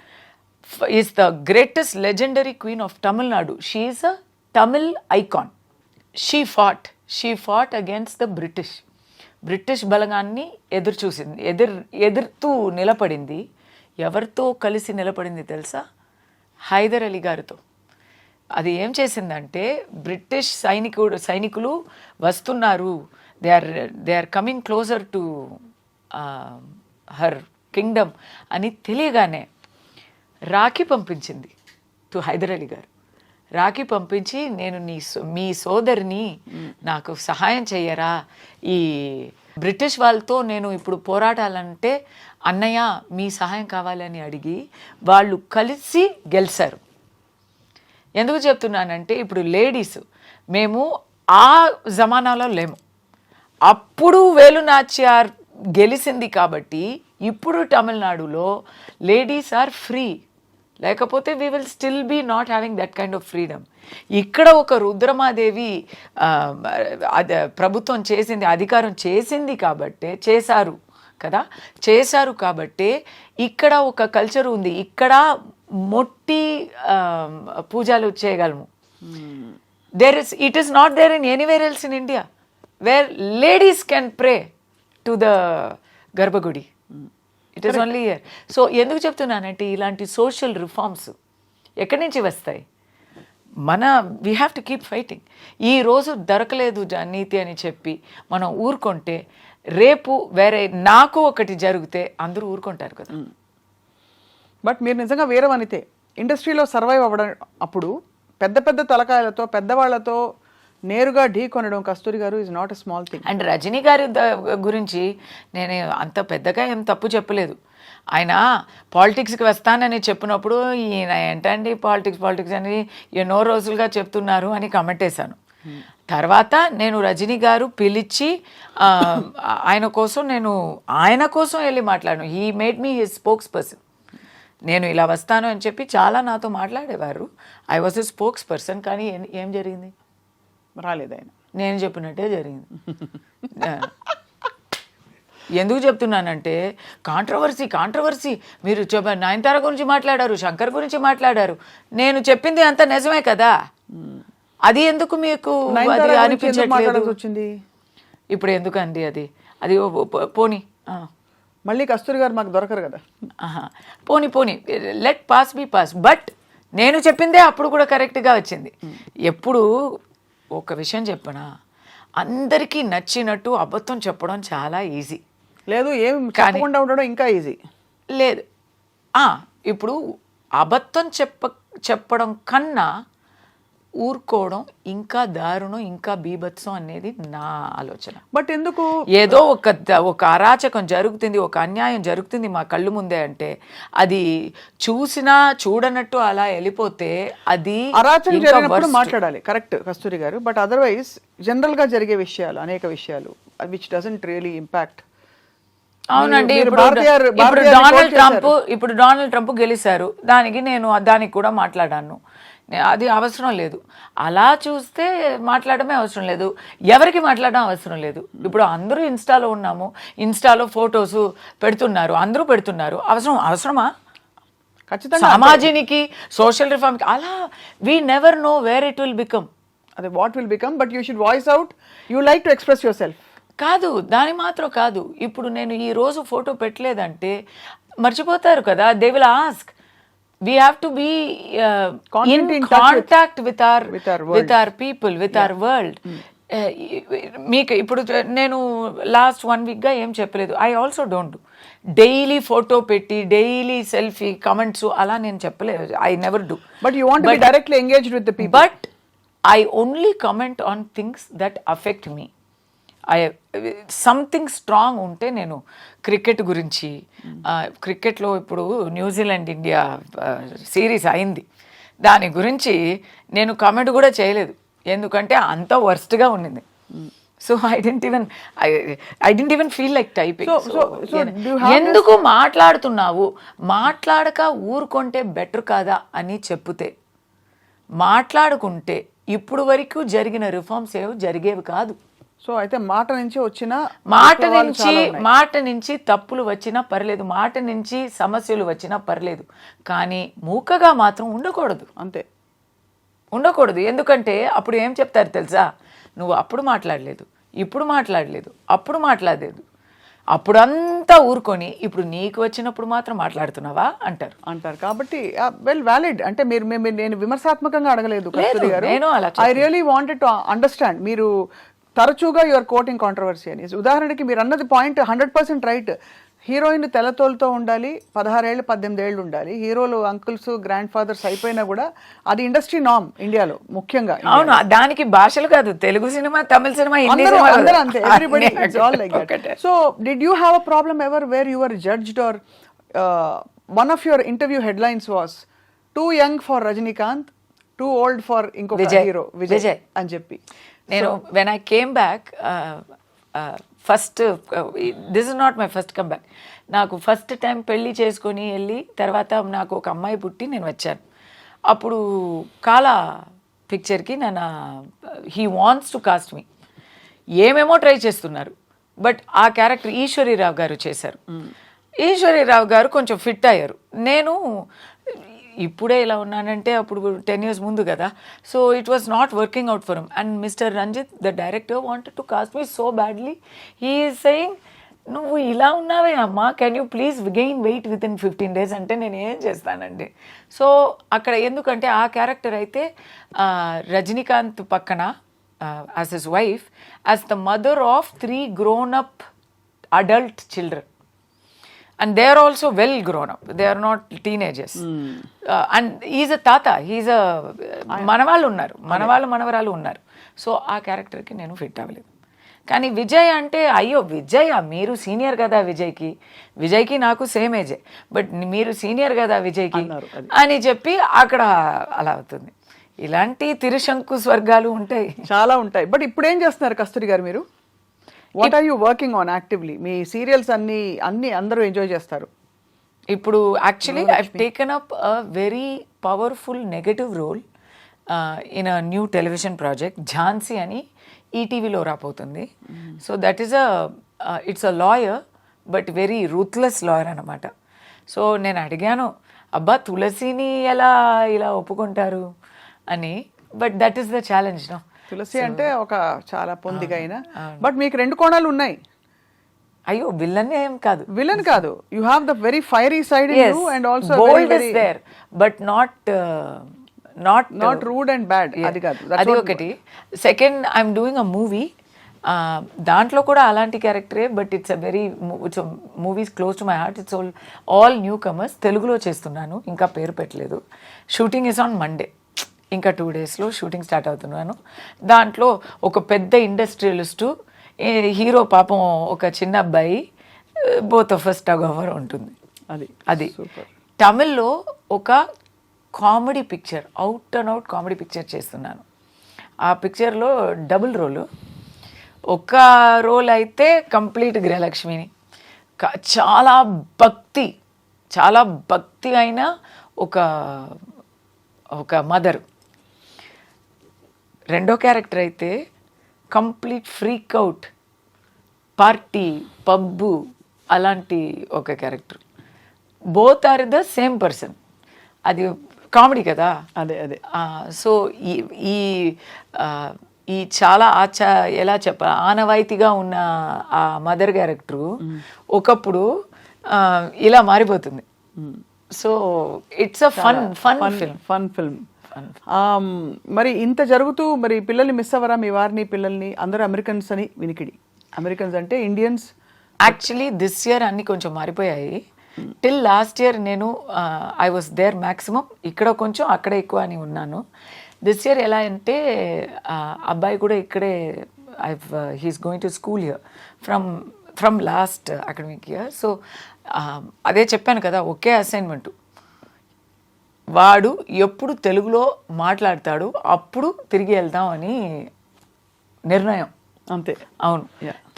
B: is the greatest legendary queen of Tamil Nadu. She is a Tamil icon. She fought against the British బలగాన్ని ఎదుర్తూ నిలబడింది. ఎవరితో కలిసి నిలబడింది తెలుసా? హైదర్ అలీ గారితో. అది ఏం చేసిందంటే బ్రిటిష్ సైనికులు వస్తున్నారు, they are coming closer to her kingdom అని తెలియగానే రాఖీ పంపించింది టు హైదర్ అలీ గారు. రాఖీ పంపించి నేను మీ సోదరిని నాకు సహాయం చెయ్యరా, ఈ బ్రిటిష్ వాళ్ళతో నేను ఇప్పుడు పోరాటాలంటే అన్నయ్య మీ సహాయం కావాలని అడిగి వాళ్ళు కలిసి గెలిచారు. ఎందుకు చెప్తున్నానంటే ఇప్పుడు లేడీస్ మేము ఆ జమానాలో లేము. అప్పుడు వేలు నాచ్యార్ గెలిచింది కాబట్టి ఇప్పుడు తమిళనాడులో లేడీస్ ఆర్ ఫ్రీ. లేకపోతే we will still be not having that kind of freedom. ఇక్కడ ఒక రుద్రమాదేవి ప్రభుత్వం చేసింది, అధికారం చేసింది కాబట్టే చేశారు కాబట్టే ఇక్కడ ఒక కల్చర్ ఉంది. ఇక్కడ మొట్టి పూజలు చేయగలము. It is not there in anywhere else in India where ladies can pray to the గర్భగుడి. It is only here. So ఎందుకు చెప్తున్నానంటే ఇలాంటి సోషల్ రిఫార్మ్స్ ఎక్కడి నుంచి వస్తాయి? We have to keep fighting. ఈరోజు దొరకలేదు నీతి అని చెప్పి మనం ఊరుకుంటే రేపు వేరే నాకు ఒకటి జరిగితే అందరూ ఊరుకుంటారు కదా.
C: బట్ మీరు నిజంగా వేరే వనితే ఇండస్ట్రీలో సర్వైవ్ అవ్వడం అప్పుడు పెద్ద పెద్ద తలకాయలతో పెద్దవాళ్లతో నేరుగా ఢీ కొనడం కస్తూరి గారు is not a small thing.
B: And Rajini గారి గురించి నేను అంత పెద్దగా ఏం తప్పు చెప్పలేదు. ఆయన పాలిటిక్స్కి వస్తానని చెప్పినప్పుడు ఈయన ఏంటండి పాలిటిక్స్ అని ఎన్నో రోజులుగా చెప్తున్నారు అని కమెంట్ వేశాను. తర్వాత నేను రజనీ గారు పిలిచి ఆయన కోసం వెళ్ళి మాట్లాడాను. He made me his spokes person. నేను ఇలా వస్తాను అని చెప్పి చాలా నాతో మాట్లాడేవారు. I was a spokes person. కానీ ఏం జరిగింది?
C: రాలేదు ఆయన.
B: నేను చెప్పినట్టే జరిగింది. ఎందుకు చెప్తున్నానంటే కాంట్రవర్సీ మీరు నయనతార గురించి మాట్లాడారు, శంకర్ గురించి మాట్లాడారు. నేను చెప్పింది అంత నిజమే కదా. అది ఎందుకు మీకు అనిపించట్లేదు?
C: వచ్చింది
B: ఇప్పుడు ఎందుకండి అది పోనీ
C: మళ్ళీ కస్తూరి గారు మాకు దొరకరు కదా.
B: పోనీ let pass be pass. But నేను చెప్పిందే అప్పుడు కూడా కరెక్ట్గా వచ్చింది. ఎప్పుడు ఒక విషయం చెప్పనా, అందరికీ నచ్చినట్టు అబద్ధం చెప్పడం చాలా ఈజీ.
C: లేదు ఏం చెప్పకుండా ఉండడం ఇంకా ఈజీ
B: లేదు. ఇప్పుడు అబద్ధం చెప్పడం కన్నా ఊరుకోవడం ఇంకా దారుణం, ఇంకా బీభత్సం అనేది నా ఆలోచన.
C: బట్ ఎందుకు
B: ఏదో ఒక అరాచకం జరుగుతుంది, ఒక అన్యాయం జరుగుతుంది మా కళ్ళు ముందే అంటే అది చూసినా చూడనట్టు అలా వెళ్ళిపోతే అది
C: అరాచకం జరిగినప్పుడు మాట్లాడాలి. కరెక్ట్ కస్తూరి గారు. బట్ అదర్వైజ్ జనరల్ గా జరిగే విషయాలు అనేక విషయాలు విచ్ డజంట్ రియలీ ఇంపాక్ట్.
B: అవునండి. ఇప్పుడు డొనాల్డ్ ట్రంప్ గెలిచారు, దానికి కూడా మాట్లాడాను. అది అవసరం లేదు. అలా చూస్తే మాట్లాడమే అవసరం లేదు, ఎవరికి మాట్లాడడం అవసరం లేదు. ఇప్పుడు అందరూ ఇన్స్టాలో ఉన్నాము, ఇన్స్టాలో ఫొటోస్ పెడుతున్నారు, అందరూ పెడుతున్నారు. అవసరమా?
C: ఖచ్చితంగా
B: సమాజానికి సోషల్ రిఫార్మ్కి అలా we never know where it will become.
C: అదే what will become. But you should voice out. You like to express yourself.
B: కాదు, దాని మాత్రం కాదు. ఇప్పుడు నేను ఈ రోజు ఫోటో పెట్టలేదంటే మర్చిపోతారు కదా. They will ask. We have to be in contact with our people, with our world. మీకు ఇప్పుడు నేను లాస్ట్ 1 వీక్గా ఏం చెప్పలేదు. I also don't do daily photo పెట్టి డైలీ సెల్ఫీ కమెంట్స్ అలా నేను చెప్పలేదు. I never do.
C: But you want to be directly engaged with the people.
B: But I only comment on things that affect me. Something strong ఉంటే నేను cricket గురించి, క్రికెట్లో ఇప్పుడు New Zealand India series అయింది, దాని గురించి నేను కమెంట్ కూడా చేయలేదు, ఎందుకంటే అంత వర్స్ట్గా ఉండింది. So I didn't even feel like typing. ఎందుకు మాట్లాడుతున్నావు, మాట్లాడక ఊరుకుంటే బెటర్ కాదా అని చెప్తే, మాట్లాడుకుంటే ఇప్పుడు వరకు జరిగిన రిఫార్మ్స్ ఏవి జరిగేవి కాదు.
C: సో అయితే మాట నుంచి వచ్చిన
B: మాట నుంచి తప్పులు వచ్చినా పర్లేదు, మాట నుంచి సమస్యలు వచ్చినా పర్లేదు, కానీ మూకగా మాత్రం ఉండకూడదు.
C: అంతే,
B: ఉండకూడదు. ఎందుకంటే అప్పుడు ఏం చెప్తారు తెలుసా, నువ్వు అప్పుడు మాట్లాడలేదు, ఇప్పుడు మాట్లాడలేదు, అప్పుడు మాట్లాడలేదు, అప్పుడు అంతా ఊరుకొని ఇప్పుడు నీకు వచ్చినప్పుడు మాత్రం మాట్లాడుతున్నావా అంటారు.
C: కాబట్టి వెల్ వ్యాలిడ్. అంటే నేను విమర్శాత్మకంగా అడగలేదు కస్తూరి గారు. I really wanted to understand. మీరు తరచుగా యువర్ కోటింగ్ కాంట్రవర్సీ అని. ఉదాహరణకి మీరు అన్నది పాయింట్ 100% రైట్. హీరోయిన్ తెల్లతోలుతో ఉండాలి, 16 ఏళ్ళు 18 ఏళ్ళు ఉండాలి, హీరోలు అంకుల్స్ గ్రాండ్ ఫాదర్స్ అయిపోయినా కూడా అది ఇండస్ట్రీ నామ్ ఇండియాలో ముఖ్యంగా.
B: అవును, దానికి భాషలు కాదు, తెలుగు సినిమా, తమిళ సినిమా,
C: అందరూ అంతే, everybody it's all like that. So did you have a problem ever where you were judged or one of your interview headlines was too young for Rajinikanth, too old for ఇంకొక hero Vijay అని చెప్పి.
B: నేను when I came back, first this is not my first come back. నాకు first time పెళ్ళి చేసుకొని వెళ్ళి తర్వాత నాకు ఒక అమ్మాయి పుట్టి నేను వచ్చాను. అప్పుడు కాలా పిక్చర్కి నన్ను హీ వాంట్స్ టు కాస్ట్ మీ, ఏమేమో ట్రై చేస్తున్నారు, బట్ ఆ క్యారెక్టర్ ఈశ్వరీరావు గారు చేశారు. ఈశ్వరీరావు గారు కొంచెం ఫిట్ అయ్యారు. నేను ఇప్పుడే ఇలా ఉన్నానంటే అప్పుడు 10 years ముందు కదా. So it was not working out for him. And mister Ranjit the director wanted to cast me so badly. He is saying, నువ్వు ఇలా ఉన్నావే అమ్మా, can you please gain weight within 15 days అంటే నేను ఏం చేస్తానండి. సో అక్కడ ఎందుకంటే ఆ క్యారెక్టర్ అయితే రజనీకాంత్ పక్కన as his wife, as the mother of 3 grown up adult children. And they are also well grown up. They are not teenagers. And he's a tata. He's a మనవాళ్ళు ఉన్నారు, మనవరాలు ఉన్నారు. సో ఆ క్యారెక్టర్కి నేను ఫిట్ అవ్వలేదు. కానీ విజయ్ అంటే, అయ్యో విజయ్ మీరు సీనియర్ కదా విజయ్కి నాకు సేమ్ ఏజే, బట్ మీరు సీనియర్ కదా విజయ్కి అని చెప్పి అక్కడ అలా అవుతుంది. ఇలాంటి తిరుశంకు స్వర్గాలు ఉంటాయి, చాలా ఉంటాయి.
C: బట్ ఇప్పుడు ఏం చేస్తున్నారు కస్తూరి గారు మీరు? What are you working on actively? మీ సీరియల్స్ అన్ని అందరూ ఎంజాయ్ చేస్తారు.
B: ఇప్పుడు actually I've taken up a very powerful negative role in a new television project, Jhansi అని ఈటీవీలో రాబోతుంది. So that is it's a lawyer, but very ruthless lawyer అనమాట. సో నేను అడిగాను, అబ్బా తులసిని ఎలా ఇలా ఒప్పుకుంటారు అని, but that is the challenge. No,
C: Tulasi అంటే ఒక చాలా పొందిగా అయినా, బట్ మీకు 2 కోణాలు ఉన్నాయి.
B: అయ్యో విలన్ ఏం కాదు,
C: విలన్ కాదు, you have the very fiery side in you and also
B: bold is there, but not
C: rude and bad. అది కాదు,
B: అది ఒకటి. Second, I'm doing a movie, దాంట్లో కూడా అలాంటి క్యారెక్టరే, but it's a very movies close to my heart. It's all new comers. తెలుగులో చేస్తున్నాను, ఇంకా పేరు పెట్టలేదు. షూటింగ్ ఇస్ ఆన్ మండే, ఇంకా 2 daysలో షూటింగ్ స్టార్ట్ అవుతున్నాను. దాంట్లో ఒక పెద్ద ఇండస్ట్రియలిస్టు, హీరో పాపం ఒక చిన్న అబ్బాయి, both of us tug over ఉంటుంది. అది తమిళ్లో ఒక comedy picture, out and out comedy picture చేస్తున్నాను. ఆ పిక్చర్లో డబుల్ రోలు. ఒక రోల్ అయితే కంప్లీట్ గృహలక్ష్మిని, చాలా భక్తి అయిన ఒక మదర్. రెండో క్యారెక్టర్ అయితే complete freak out, party, pub అలాంటి ఒక character. Both are the same person. అది కామెడీ కదా.
C: అదే
B: సో ఈ చాలా ఎలా ఆనవాయితీగా ఉన్న ఆ మదర్ క్యారెక్టరు ఒకప్పుడు ఇలా మారిపోతుంది. So it's a fun film
C: మరి ఇంత జరుగుతూ మరి పిల్లల్ని మిస్ అవ్వరా, మీ వారిని పిల్లల్ని? అందరూ అమెరికన్స్ అని వినికిడి. అమెరికన్స్ అంటే ఇండియన్స్.
B: యాక్చువల్లీ దిస్ ఇయర్ అన్నీ కొంచెం మారిపోయాయి. టిల్ లాస్ట్ ఇయర్ నేను ఐ వాస్ దేర్ మ్యాక్సిమం, ఇక్కడ కొంచెం అక్కడ ఎక్కువ అని ఉన్నాను. దిస్ ఇయర్ ఎలా అంటే అబ్బాయి కూడా ఇక్కడే, he's going to school here from last academic year. So అదే చెప్పాను కదా, ఒకే అసైన్మెంటు. వాడు ఎప్పుడు తెలుగులో మాట్లాడతాడు అప్పుడు తిరిగి వెళ్దాం అని నిర్ణయం.
C: అంతే.
B: అవును,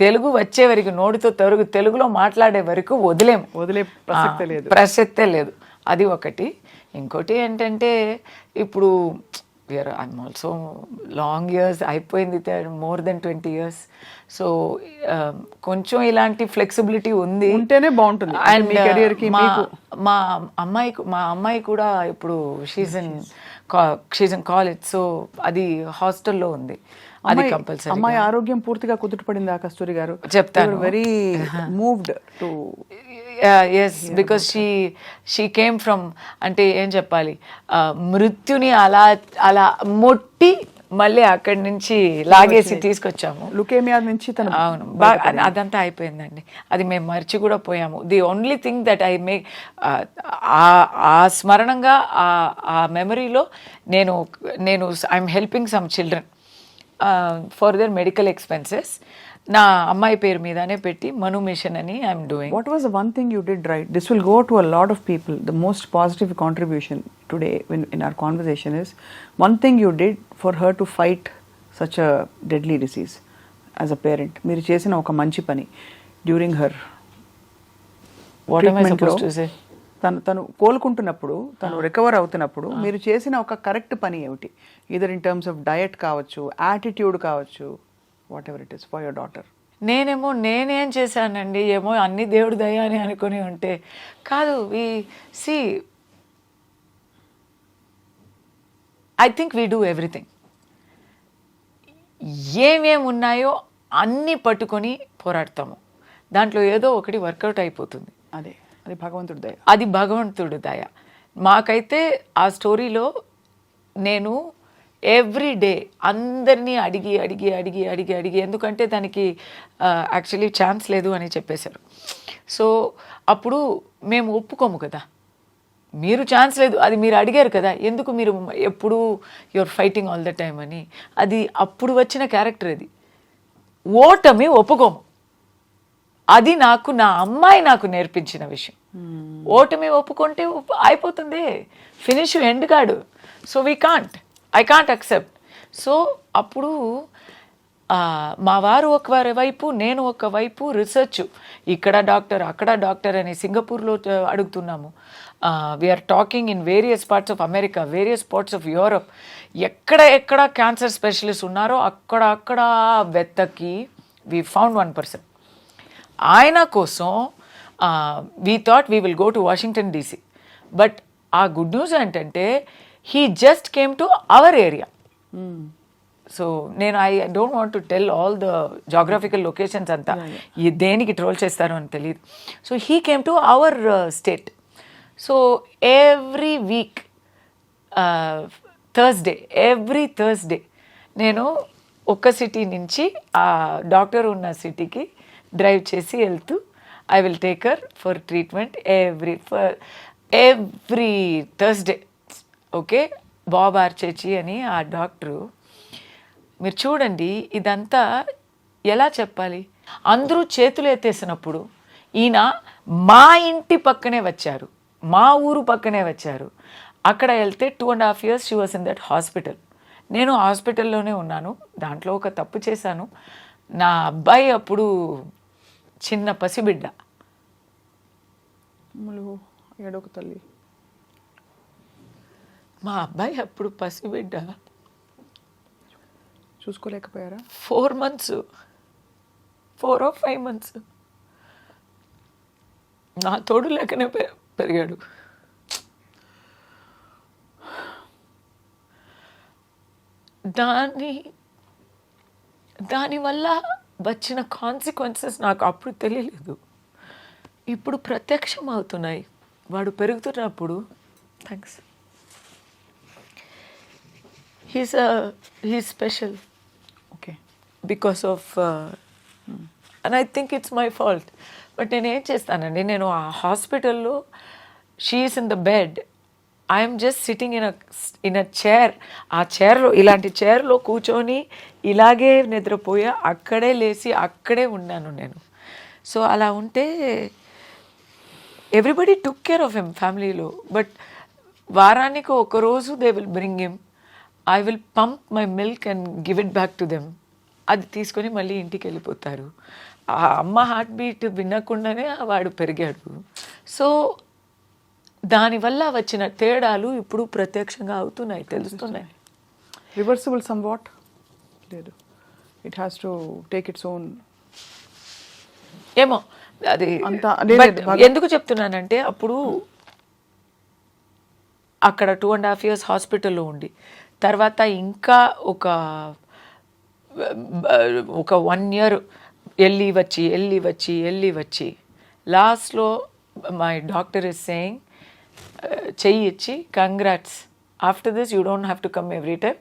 B: తెలుగు వచ్చే వరకు, నోటితో తెలుగులో మాట్లాడే వరకు వదిలే ప్రసక్తే లేదు. అది ఒకటి. ఇంకోటి ఏంటంటే ఇప్పుడు ఐఎమ్ ఆల్సో లాంగ్ ఇయర్స్ అయిపోయింది, మోర్ దెన్ 20 years. సో కొంచెం ఇలాంటి ఫ్లెక్సిబిలిటీ ఉంది,
C: ఉంటేనే బాగుంటుంది.
B: అండ్ మా అమ్మాయి కూడా ఇప్పుడు షీజ్ ఇన్ కాలేజ్. సో అది హాస్టల్లో ఉంది, అది కంపల్సరీ.
C: అమ్మాయి ఆరోగ్యం పూర్తిగా కుదుటపడిందా కస్తూరి గారు?
B: చెప్తాను.
C: Very moved to
B: yes, because she came from, అంటే ఏం చెప్పాలి, మృత్యుని అలా అలా మొట్టి మళ్ళీ అక్కడి నుంచి లాగేసి తీసుకొచ్చాము.
C: లుకేమియా నుంచి.
B: అవును, బాగా అదంతా అయిపోయిందండి. అది మేము మర్చి కూడా పోయాము. The only thing that I make, ఆ స్మరణంగా ఆ మెమరీలో నేను I'm helping some children for their medical expenses. నా అమ్మాయి పేరు మీదనే పెట్టి మను మిషన్ అని I'm doing.
C: What was the one thing you did right? This will go to a lot of people. The most positive contribution today in our conversation is one thing you did for her to fight such a deadly disease as a parent. మీరు చేసిన ఒక మంచి పని during her తను కోలుకుంటున్నప్పుడు, తను recover అవుతున్నప్పుడు మీరు చేసిన ఒక కరెక్ట్ పని ఏమిటి? Either in terms of diet కావచ్చు, యాటిట్యూడ్ కావచ్చు, what ever it is for your daughter.
B: నేనేం చేశానండి, ఏమో అన్ని దేవుడి దయ అని అనుకుని ఉంటే కాదు. I think we do everything. ఏమేమి ఉన్నాయో అన్నీ పట్టుకొని పోరాడతాము, దాంట్లో ఏదో ఒకటి వర్కౌట్ అయిపోతుంది.
C: అది భగవంతుడి దయ.
B: అది భగవంతుడి దయ. మాకైతే ఆ స్టోరీలో నేను ఎవ్రీ డే అందరినీ అడిగి ఎందుకంటే దానికి యాక్చువల్లీ ఛాన్స్ లేదు అని చెప్పేశారు. సో అప్పుడు మేము ఒప్పుకోము కదా, మీరు ఛాన్స్ లేదు, అది మీరు అడిగారు కదా, ఎందుకు మీరు ఎప్పుడు your fighting all the time అని. అది అప్పుడు వచ్చిన క్యారెక్టర్. అది ఓటమి ఒప్పుకోము. అది నా అమ్మాయి నాకు నేర్పించిన విషయం. ఓటమి ఒప్పుకుంటే అయిపోతుంది, ఫినిష్ ఎండ్ కాడు. So I can't accept. So అప్పుడు మా వారు ఒక వైపు, నేను ఒక వైపు రీసెర్చ్, ఇక్కడ డాక్టర్ అక్కడ డాక్టర్ అని సింగపూర్లో అడుగుతున్నాము. We're talking in various parts of America, various parts of Europe. ఎక్కడ క్యాన్సర్ స్పెషలిస్ట్ ఉన్నారో అక్కడ వెతకి వీ ఫౌండ్ 1 person. ఆయన కోసం we thought we will go to Washington DC. But ఆ గుడ్ న్యూస్ ఏంటంటే he just came to our area. So నేను I don't want to tell all the geographical locations అంతా, దేనికి ట్రోల్ చేస్తారో అని తెలియదు. So he came to our state. So every week every Thursday నేను ఒక సిటీ నుంచి ఆ డాక్టర్ ఉన్న సిటీకి డ్రైవ్ చేసి వెళ్తూ I will take her for treatment every Thursday. Okay, Bob ఆర్చేచి అని ఆ డాక్టరు. మీరు చూడండి, ఇదంతా ఎలా చెప్పాలి, అందరూ చేతులు ఎత్తేసినప్పుడు ఈయన మా ఇంటి పక్కనే వచ్చారు, మా ఊరు పక్కనే వచ్చారు. అక్కడ వెళ్తే 2.5 years she was in that hospital. నేను హాస్పిటల్లోనే ఉన్నాను. దాంట్లో ఒక తప్పు చేశాను. నా అబ్బాయి అప్పుడు చిన్న పసిబిడ్డ.
C: తల్లి,
B: మా అబ్బాయి అప్పుడు పసిబిడ్డ,
C: చూసుకోలేకపోయారా?
B: 4 months, 4 or 5 months. నా తోడు లేకనే పెరిగాడు. దానివల్ల వచ్చిన కాన్సిక్వెన్సెస్ నాకు అప్పుడు తెలియలేదు, ఇప్పుడు ప్రత్యక్షం అవుతున్నాయి. వాడు పెరుగుతున్నప్పుడు he's special
C: okay.
B: because of and I think it's my fault. But నేను ఏం చేస్తానండి, నేను ఆ హాస్పిటల్లో she is in the bed, I'm just sitting in a chair. ఆ చైర్లో, ఇలాంటి చైర్లో కూర్చొని ఇలాగే నిద్రపోయా, అక్కడే లేచి అక్కడే ఉన్నాను నేను. సో అలా ఉంటే everybody took care of him ఫ్యామిలీలో. బట్ వారానికి ఒకరోజు they will bring him, I will pump my milk and give it back to them. అది తీసుకొని మళ్ళీ ఇంటికి వెళ్ళిపోతారు. ఆ అమ్మ హార్ట్ బీట్ వినకుండానే వాడు పెరిగాడు. సో దానివల్ల వచ్చిన తేడాలు ఇప్పుడు ప్రత్యక్షంగా అవుతున్నాయి, తెలుస్తున్నాయి.
C: రివర్సిబుల్ సమ్ వాట్ లేదు, it has to take its own.
B: ఏమో అది ఎందుకు చెప్తున్నానంటే, అప్పుడు అక్కడ 2.5 years హాస్పిటల్లో ఉండి, తర్వాత ఇంకా ఒక 1 year వెళ్ళి వచ్చి లాస్ట్లో మై డాక్టర్ ఇస్ సేయింగ్, చెయ్యి ఇచ్చి, congrats, after this you don't have to come every time,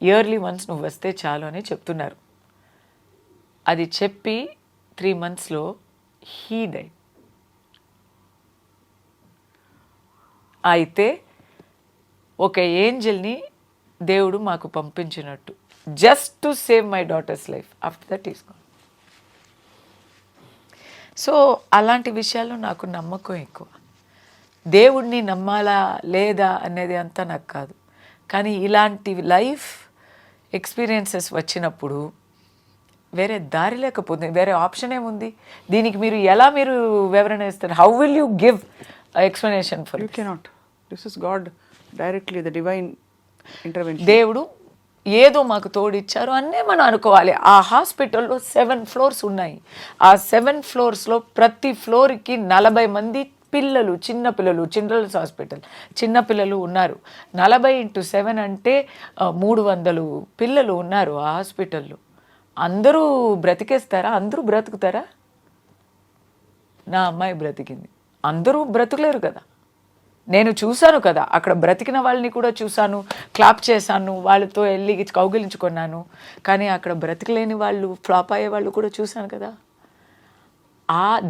B: yearly once నువ్వు వస్తే చాలు అని చెప్తున్నారు. అది చెప్పి 3 monthsలో హీ డైడ్. అయితే ఒక ఏంజల్ని దేవుడు మాకు పంపించినట్టు, just to save my daughter's life. After that is gone. So అలాంటి విషయాల్లో నాకు నమ్మకం ఎక్కువ. దేవుడిని నమ్మాలా లేదా అనేది అంతా నాకు కాదు, కానీ ఇలాంటి లైఫ్ ఎక్స్పీరియన్సెస్ వచ్చినప్పుడు వేరే దారి లేకపోతుంది, వేరే ఆప్షన్ ఏముంది? దీనికి మీరు ఎలా వివరణ ఇస్తారు? How will you give explanation for?
C: You cannot. This is God directly, the divine intervention.
B: దేవుడు ఏదో మాకు తోడిచ్చారు అనే మనం అనుకోవాలి. ఆ హాస్పిటల్లో 7 floors ఉన్నాయి. ఆ 7 floors ప్రతి ఫ్లోర్కి 40 మంది పిల్లలు, చిన్నపిల్లలు, చిల్డ్రన్స్ హాస్పిటల్, చిన్నపిల్లలు ఉన్నారు. 40 into 7 అంటే 300 పిల్లలు ఉన్నారు ఆ హాస్పిటల్లో. అందరూ బ్రతికేస్తారా? అందరూ బ్రతుకుతారా? నా అమ్మాయి బ్రతికింది, అందరూ బ్రతుకులేరు కదా. నేను చూశాను కదా, అక్కడ బ్రతికిన వాళ్ళని కూడా చూశాను, క్లాప్ చేశాను, వాళ్ళతో వెళ్ళి కౌగిలించుకున్నాను. కానీ అక్కడ బ్రతికలేని వాళ్ళు, ఫ్లాప్ అయ్యే వాళ్ళు కూడా చూశాను కదా.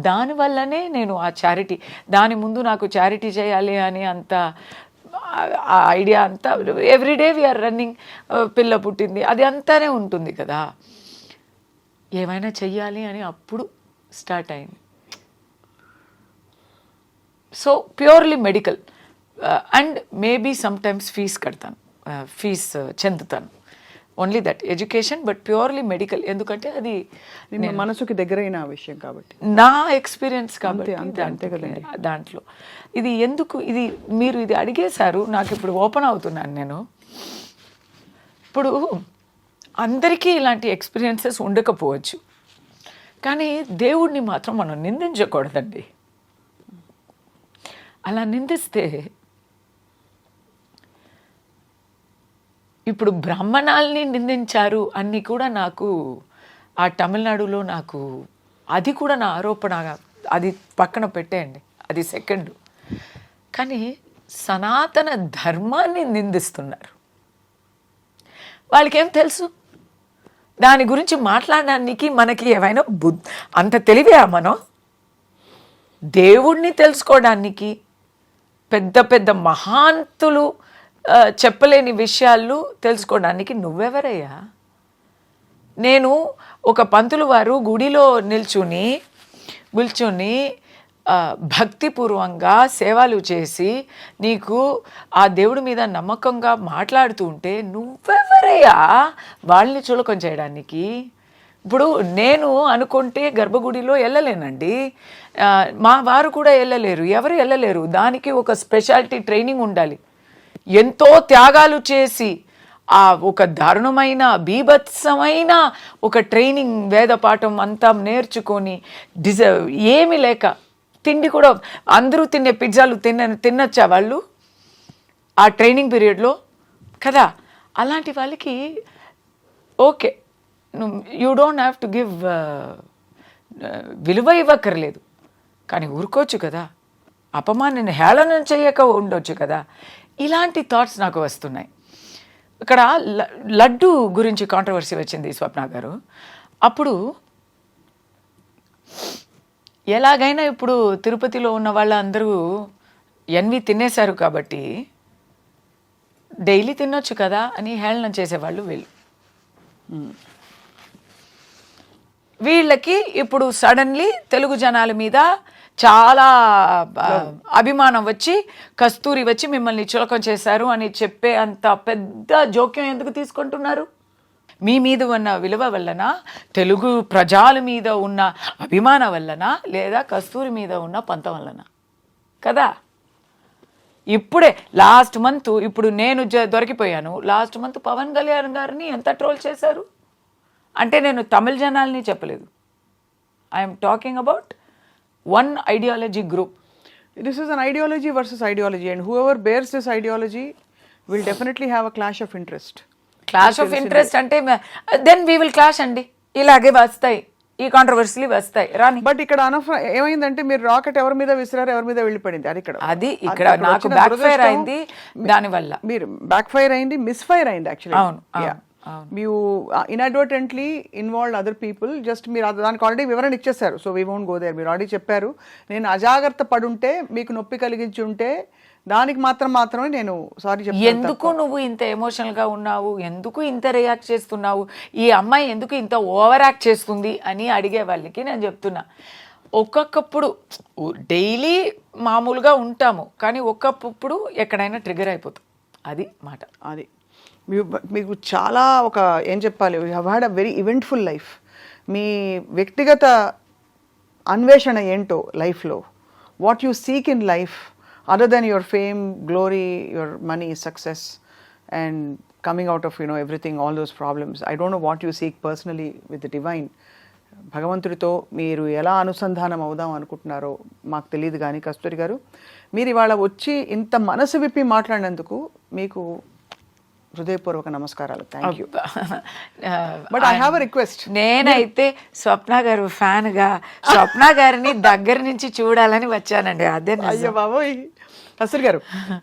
B: దానివల్లనే నేను ఆ చారిటీ, దాని ముందు నాకు చారిటీ చేయాలి అని అంత ఆ ఐడియా అంతా, ఎవ్రీడే వీఆర్ రన్నింగ్, పిల్ల పుట్టింది, అది అంతానే ఉంటుంది కదా. ఏమైనా చెయ్యాలి అని అప్పుడు స్టార్ట్ అయింది. So purely medical, and maybe sometimes fees కడతాను, ఫీజ్ చెందుతాను, only that education, but purely medical. ఎందుకంటే అది
C: మనసుకి దగ్గరైన విషయం కాబట్టి,
B: నా ఎక్స్పీరియన్స్ కాబట్టి.
C: అంతే కదండి.
B: దాంట్లో ఇది ఎందుకు, ఇది మీరు ఇది అడిగేశారు, నాకు ఇప్పుడు ఓపెన్ అవుతున్నాను నేను. ఇప్పుడు అందరికీ ఇలాంటి ఎక్స్పీరియన్సెస్ ఉండకపోవచ్చు, కానీ దేవుడిని మాత్రం మనం నిందించకూడదండి. అలా నిందిస్తే, ఇప్పుడు బ్రాహ్మణాల్ని నిందించారు అన్నీ కూడా నాకు ఆ తమిళనాడులో నాకు, అది కూడా నా ఆరోపణ, అది పక్కన పెట్టేయండి, అది సెకండ్. కానీ సనాతన ధర్మాన్ని నిందిస్తున్నారు. వాళ్ళకేం తెలుసు? దాని గురించి మాట్లాడడానికి మనకి ఏమైనా అంత తెలివా? మనం దేవుణ్ణి తెలుసుకోవడానికి పెద్ద పెద్ద మహాంతులు చెప్పలేని విషయాలు తెలుసుకోవడానికి నువ్వెవరయ్యా? నేను ఒక పంతులు వారు గుడిలో నిల్చుని భక్తిపూర్వంగా సేవలు చేసి నీకు ఆ దేవుడి మీద నమ్మకంగా మాట్లాడుతూ ఉంటే నువ్వెవరయ్యా వాళ్ళని చులకం చేయడానికి? ఇప్పుడు నేను అనుకుంటే గర్భగుడిలో వెళ్ళలేనండి, మా వారు కూడా వెళ్ళలేరు, ఎవరు వెళ్ళలేరు. దానికి ఒక స్పెషాలిటీ ట్రైనింగ్ ఉండాలి. ఎంతో త్యాగాలు చేసి ఆ ఒక దారుణమైన బీభత్సమైన ఒక ట్రైనింగ్, వేద పాఠం అంతా నేర్చుకొని ఏమీ లేక, తిండి కూడా అందరూ తినే పిజ్జాలు తినచ్చా వాళ్ళు ఆ ట్రైనింగ్ పీరియడ్లో కదా? అలాంటి వాళ్ళకి okay, you don't have to give, విలువ ఇవ్వక్కర్లేదు, కానీ ఊరుకోవచ్చు కదా, అపమానాన్ని హేళన చేయక ఉండొచ్చు కదా. ఇలాంటి థాట్స్ నాకు వస్తున్నాయి. ఇక్కడ లడ్డు గురించి కాంట్రవర్సీ వచ్చింది స్వప్న గారు. అప్పుడు ఎలాగైనా ఇప్పుడు తిరుపతిలో ఉన్న వాళ్ళందరూ ఎన్వి తినేశారు కాబట్టి డైలీ తినొచ్చు కదా అని హేళన చేసేవాళ్ళు వీళ్ళు. వీళ్ళకి ఇప్పుడు సడన్లీ తెలుగు జనాల మీద చాలా అభిమానం వచ్చి కస్తూరి వచ్చి మిమ్మల్ని చులకం చేశారు అని చెప్పే అంత పెద్ద జోక్యం ఎందుకు తీసుకుంటున్నారు? మీ మీద ఉన్న విలువ వల్లన, తెలుగు ప్రజల మీద ఉన్న అభిమానం వల్లన, లేదా కస్తూరి మీద ఉన్న పంతం వల్లన కదా? ఇప్పుడే లాస్ట్ మంత్ ఇప్పుడు నేను దొరికిపోయాను. లాస్ట్ మంత్ పవన్ కళ్యాణ్ గారిని ఎంత ట్రోల్ చేశారు అంటే, నేను తమిళ జనాల్ని చెప్పలేదు, I'm talking about one ideology group.
C: This is an ideology versus ideology, and whoever bears this ideology will definitely have a clash of interest.
B: Clash of interest అంటే then we will clash అండి. ఇలాగే వస్తాయి ఈ కాంట్రవర్సీలు వస్తాయి రాని.
C: But ఇక్కడ ఏమైందంటే మీరు రాకెట్ ఎవరి మీద విసిరారు, ఎవరి మీద వెళ్ళిపడింది,
B: అది ఇక్కడ నాకు బ్యాక్ ఫైర్ అయింది. దానివల్ల
C: మీరు బ్యాక్ ఫైర్ అయింది, మిస్ ఫైర్ అయింది యాక్చువల్లీ.
B: అవును.
C: you inadvertently involved other people. Just మీరు దానికి ఆల్రెడీ వివరణ ఇచ్చేసారు, so we won't go there. మీరు ఆల్రెడీ చెప్పారు, నేను అజాగ్రత్త పడుంటే మీకు నొప్పి కలిగించి ఉంటే దానికి మాత్రమే నేను సారీ చెప్తాను.
B: ఎందుకు నువ్వు ఇంత ఎమోషనల్ గా ఉన్నావు, ఎందుకు ఇంత రియాక్ట్ చేస్తున్నావు, ఈ అమ్మాయి ఎందుకు ఇంత ఓవర్ యాక్ట్ చేస్తుంది అని అడిగే వాళ్ళకి నేను చెప్తున్నా, ఒక్కొక్కప్పుడు డైలీ మామూలుగా ఉంటాము కానీ ఒక్కొక్కప్పుడు ఎక్కడైనా ట్రిగర్ అయిపోతాం. అది మాట.
C: అది మీకు చాలా ఒక ఏం చెప్పాలి, you have had a very eventful life. మీ వ్యక్తిగత అన్వేషణ ఏంటో లైఫ్లో, what you seek in life other than your fame, glory, your money, success and coming out of everything, all those problems. I don't know what you seek personally with the divine. భగవంతుడితో మీరు ఎలా అనుసంధానం అవుదాం అనుకుంటున్నారో మాకు తెలియదు. కానీ కస్తూరి గారు, మీరు ఇవాళ వచ్చి ఇంత మనసు విప్పి మాట్లాడినందుకు మీకు హృదయపూర్వక నమస్కారాలు. Thank you. But I have a request.
B: నేనైతే స్వప్న గారు ఫ్యాన్ గా స్వప్న గారిని దగ్గర నుంచి చూడాలని వచ్చానండి. అదే.
C: అయ్యో బాబోయ్. కస్తూరి గారు,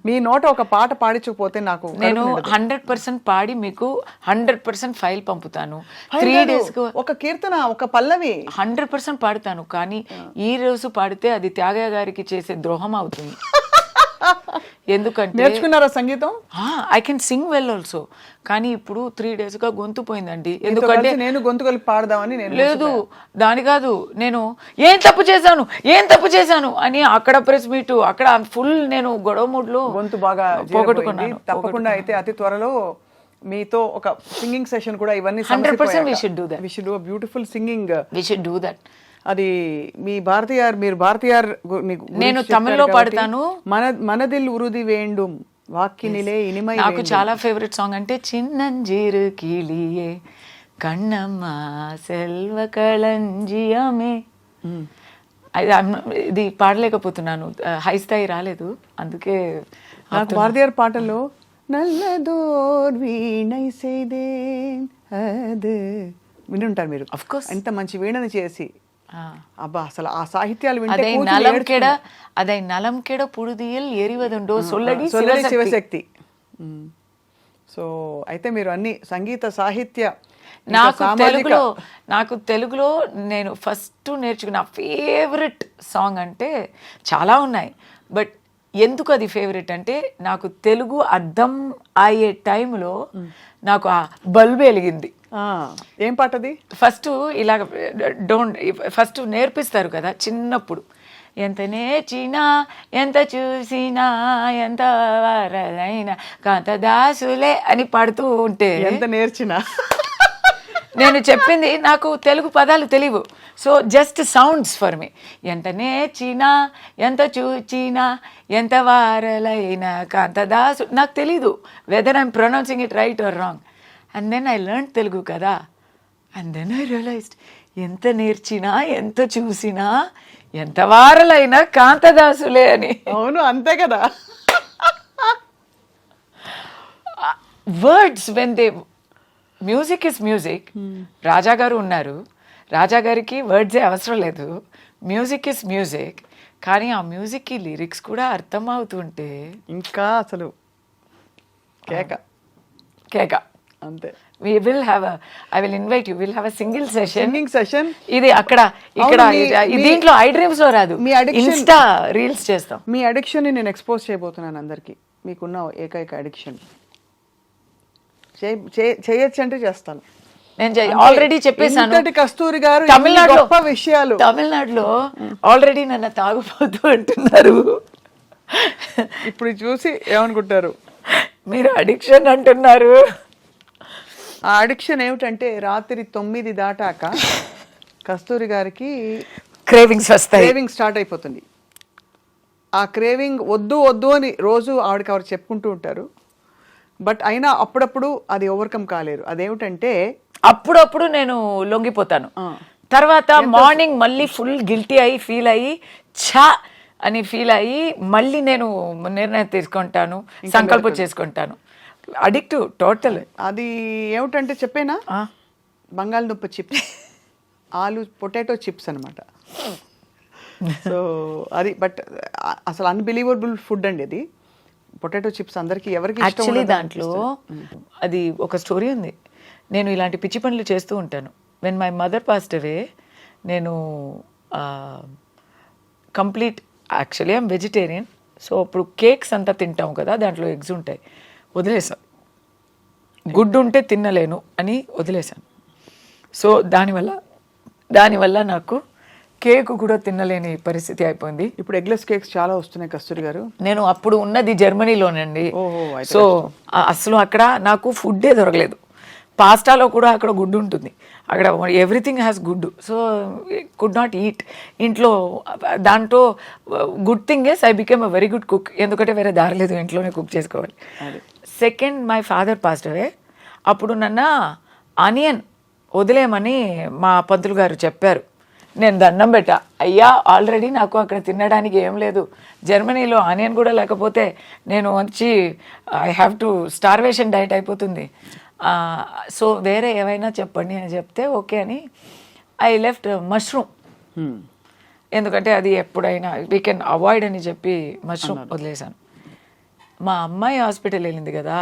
C: మీ నోట ఒక పాట పాడించకపోతే నాకు,
B: నేను 100% పాడి మీకు 100% ఫైల్ పంపుతాను. 3 days
C: ఒక కీర్తన, ఒక పల్లవి
B: 100% పాడుతాను. కానీ ఈ రోజు పాడితే అది త్యాగయ్య గారికి చేసే ద్రోహం అవుతుంది. ఎందుకంటే
C: నేర్చుకున్నారా సంగీతం?
B: I can sing well also. కానీ ఇప్పుడు 3 days గా గొంతు పోయిందండి. ఎందుకంటే
C: నేను గొంతు కలిపి పాడదామని. నేను
B: లేదు, దాని కాదు, నేను ఏం తప్పు చేశాను అని అక్కడ ప్రెస్ మీట్, అక్కడ ఫుల్ నేను గొడవ మూడ్లో
C: గొంతు బాగా పోగొట్టుకున్నాను. తప్పకుండా అయితే అతి త్వరలో మీతో ఒక సింగింగ్ సెషన్ కూడా, ఇవన్నీ
B: 100% we should do that.
C: We should do a beautiful singing.
B: We should do that.
C: అది మీ భారతీయార్, మీరు భారతీయార్,
B: నేను తమిళ్లో పాడతాను.
C: మనదిల్ ఉరుది వేండుం వాక్కినిలే ఇనిమై.
B: నాకు చాలా ఫేవరెట్ సాంగ్ అంటే చిన్నంజీరు కీలియే కన్నమ్మ సెల్వ కళంజియమే. ఇది పాడలేకపోతున్నాను, హై స్థాయి రాలేదు. అందుకే
C: నాకు భారతీయార్ పాటల్లో నల్లదోర్ వీణై సేదేన్ అది వినుంటారు మీరు.
B: Of course.
C: ఎంత మంచి వీణని చేసి, అబ్బా అసలు ఆ సాహిత్యాలు వింటే
B: అదై నలం కెడ పుడుదియల్ ఎరివదుండో సొల్లడి
C: శివశక్తి. సో అయితే మీరు అన్ని సంగీత సాహిత్య,
B: నాకు తెలుగులో నేను ఫస్ట్ నేర్చుకున్న ఫేవరెట్ సాంగ్ అంటే చాలా ఉన్నాయి. బట్ ఎందుకు అది ఫేవరెట్ అంటే, నాకు తెలుగు అర్థం అయ్యే టైంలో నాకు ఆ బల్బు వెలిగింది.
C: ఏం పాట అది?
B: ఫస్ట్ ఇలాగ ఫస్ట్ నేర్పిస్తారు కదా చిన్నప్పుడు, ఎంత నేర్చినా ఎంత చూసినా ఎంత వారైనా కాంతదాసులే అని పాడుతూ ఉంటే,
C: ఎంత నేర్చినా
B: నేను చెప్పింది నాకు తెలుగు పదాలు తెలియవు. So just sounds for me. ఎంత నేర్చినా ఎంత చూచినా ఎంత వారలైనా కాంతదాసు, నాకు తెలీదు whether I'm pronouncing it right or wrong. And then I learn Telugu కదా, అండ్ దెన్ ఐ రియలైజ్డ్ ఎంత నేర్చినా ఎంత చూసినా ఎంత వారలైనా కాంతదాసులే అని.
C: అవును, అంతే కదా.
B: Words when they, music is music. Raja garu ఉన్నారు, రాజా గారికి వర్డ్సే అవసరం లేదు, మ్యూజిక్ ఇస్ మ్యూజిక్. కానీ ఆ మ్యూజిక్కి లిరిక్స్ కూడా అర్థం అవుతుంటే
C: ఇంకా అసలు కేక.
B: కేక.
C: అంతే.
B: We will have a, I will invite you, we'll have a single session.
C: Singing session.
B: ఇది అక్కడ ఇక్కడ దీంట్లో iDreams లో రాదు,
C: మీ addiction-
B: ఇన్స్టా రీల్స్ చేస్తాం.
C: మీ అడిక్షన్ ని నేను ఎక్స్పోజ్ చేయబోతున్నాను అందరికి. మీకున్న ఏకైక అడిక్షన్ చేయొచ్చు అంటే చేస్తాను.
B: నేను ఆల్రెడీ చెప్పేశాను.
C: ఇంతటి కస్తూరి గారు
B: తమిళనాడులో
C: గొప్ప విషయాలు.
B: తమిళనాడులో ఆల్రెడీ నన్ను తాగుపోతూ అంటున్నారు.
C: ఇప్పుడు చూసి ఏమనుకుంటారు?
B: మీరు అడిక్షన్ అంటున్నారు.
C: ఆ అడిక్షన్ ఏమిటంటే రాత్రి 9 దాటాక కస్తూరి గారికి
B: క్రేవింగ్స్ వస్తాయి,
C: క్రేవింగ్ స్టార్ట్ అయిపోతుంది. ఆ క్రేవింగ్ వద్దు వద్దు అని రోజు ఆవిడకి ఆవిడ చెప్పుకుంటూ ఉంటారు. బట్ అయినా అప్పుడప్పుడు అది ఓవర్కమ్ కాలేరు. అదేమిటంటే
B: అప్పుడప్పుడు నేను లొంగిపోతాను. తర్వాత మార్నింగ్ మళ్ళీ ఫుల్ గిల్టీ అయ్యి ఫీల్ అయ్యి ఛా అని ఫీల్ అయ్యి మళ్ళీ నేను నిర్ణయం తీసుకుంటాను, సంకల్పం చేసుకుంటాను. Addict total.
C: అది ఏమిటంటే చెప్పేనా, బంగాళదుంప చిప్స్, పొటాటో చిప్స్ అనమాట. సో అది బట్ అసలు అన్బిలీవబుల్ ఫుడ్ అండి అది. పొటాటో చిప్స్ అందరికి ఎవరికి
B: యాక్చువల్లీ దాంట్లో అది ఒక స్టోరీ ఉంది. నేను ఇలాంటి పిచ్చి పనులు చేస్తూ ఉంటాను. When my mother passed away, నేను complete actually I'm vegetarian. So అప్పుడు కేక్స్ అంతా తింటాం కదా, దాంట్లో ఎగ్స్ ఉంటాయి, వదిలేసాను. గుడ్డు ఉంటే తినలేను అని వదిలేసాను. సో దానివల్ల నాకు కేక్ కూడా తినలేని పరిస్థితి అయిపోయింది.
C: ఇప్పుడు ఎగ్లెస్ కేక్స్ చాలా వస్తున్నాయి కస్తూరి గారు.
B: నేను అప్పుడు ఉన్నది జర్మనీలోనండి. సో అసలు అక్కడ నాకు ఫుడ్డే దొరకలేదు. పాస్టాలో కూడా అక్కడ గుడ్డు ఉంటుంది, అక్కడ ఎవ్రీథింగ్ హ్యాస్ గుడ్డు. So could not eat. ఇంట్లో దాంట్లో good thing is I became a very good cook. ఎందుకంటే వేరే దారి లేదు, ఇంట్లోనే కుక్ చేసుకోవాలి. Second my father passed away. అప్పుడు నన్ను ఆనియన్ వదిలేయమని మా పంతులు గారు చెప్పారు. నేను దండం పెట్టా, అయ్యా ఆల్రెడీ నాకు అక్కడ తినడానికి ఏం లేదు, జర్మనీలో ఆనియన్ కూడా లేకపోతే నేను వచ్చి I have to starvation diet అయిపోతుంది. సో వేరే ఏమైనా చెప్పండి అని చెప్తే ఓకే అని ఐ లెఫ్ట్ మష్రూమ్. ఎందుకంటే అది ఎప్పుడైనా వీ కెన్ అవాయిడ్ అని చెప్పి మష్రూమ్ వదిలేశాను. మా అమ్మాయి హాస్పిటల్ వెళ్ళింది కదా,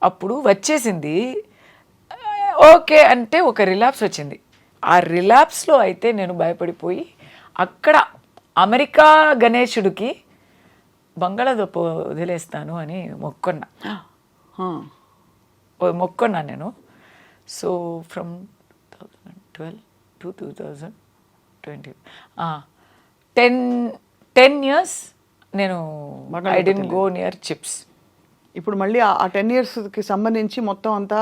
B: అప్పుడు వచ్చేసింది ఓకే అంటే ఒక రిలాప్స్ వచ్చింది. ఆ రిలాప్స్లో అయితే నేను భయపడిపోయి అక్కడ అమెరికా గణేశుడికి బంగాళాదుంప వదిలేస్తాను అని మొక్కున్నా నేను. సో ఫ్రమ్ 2012 to 2020 10 years నేను I didn't go near chips.
C: ఇప్పుడు మళ్ళీ ఆ 10 yearsకి సంబంధించి మొత్తం అంతా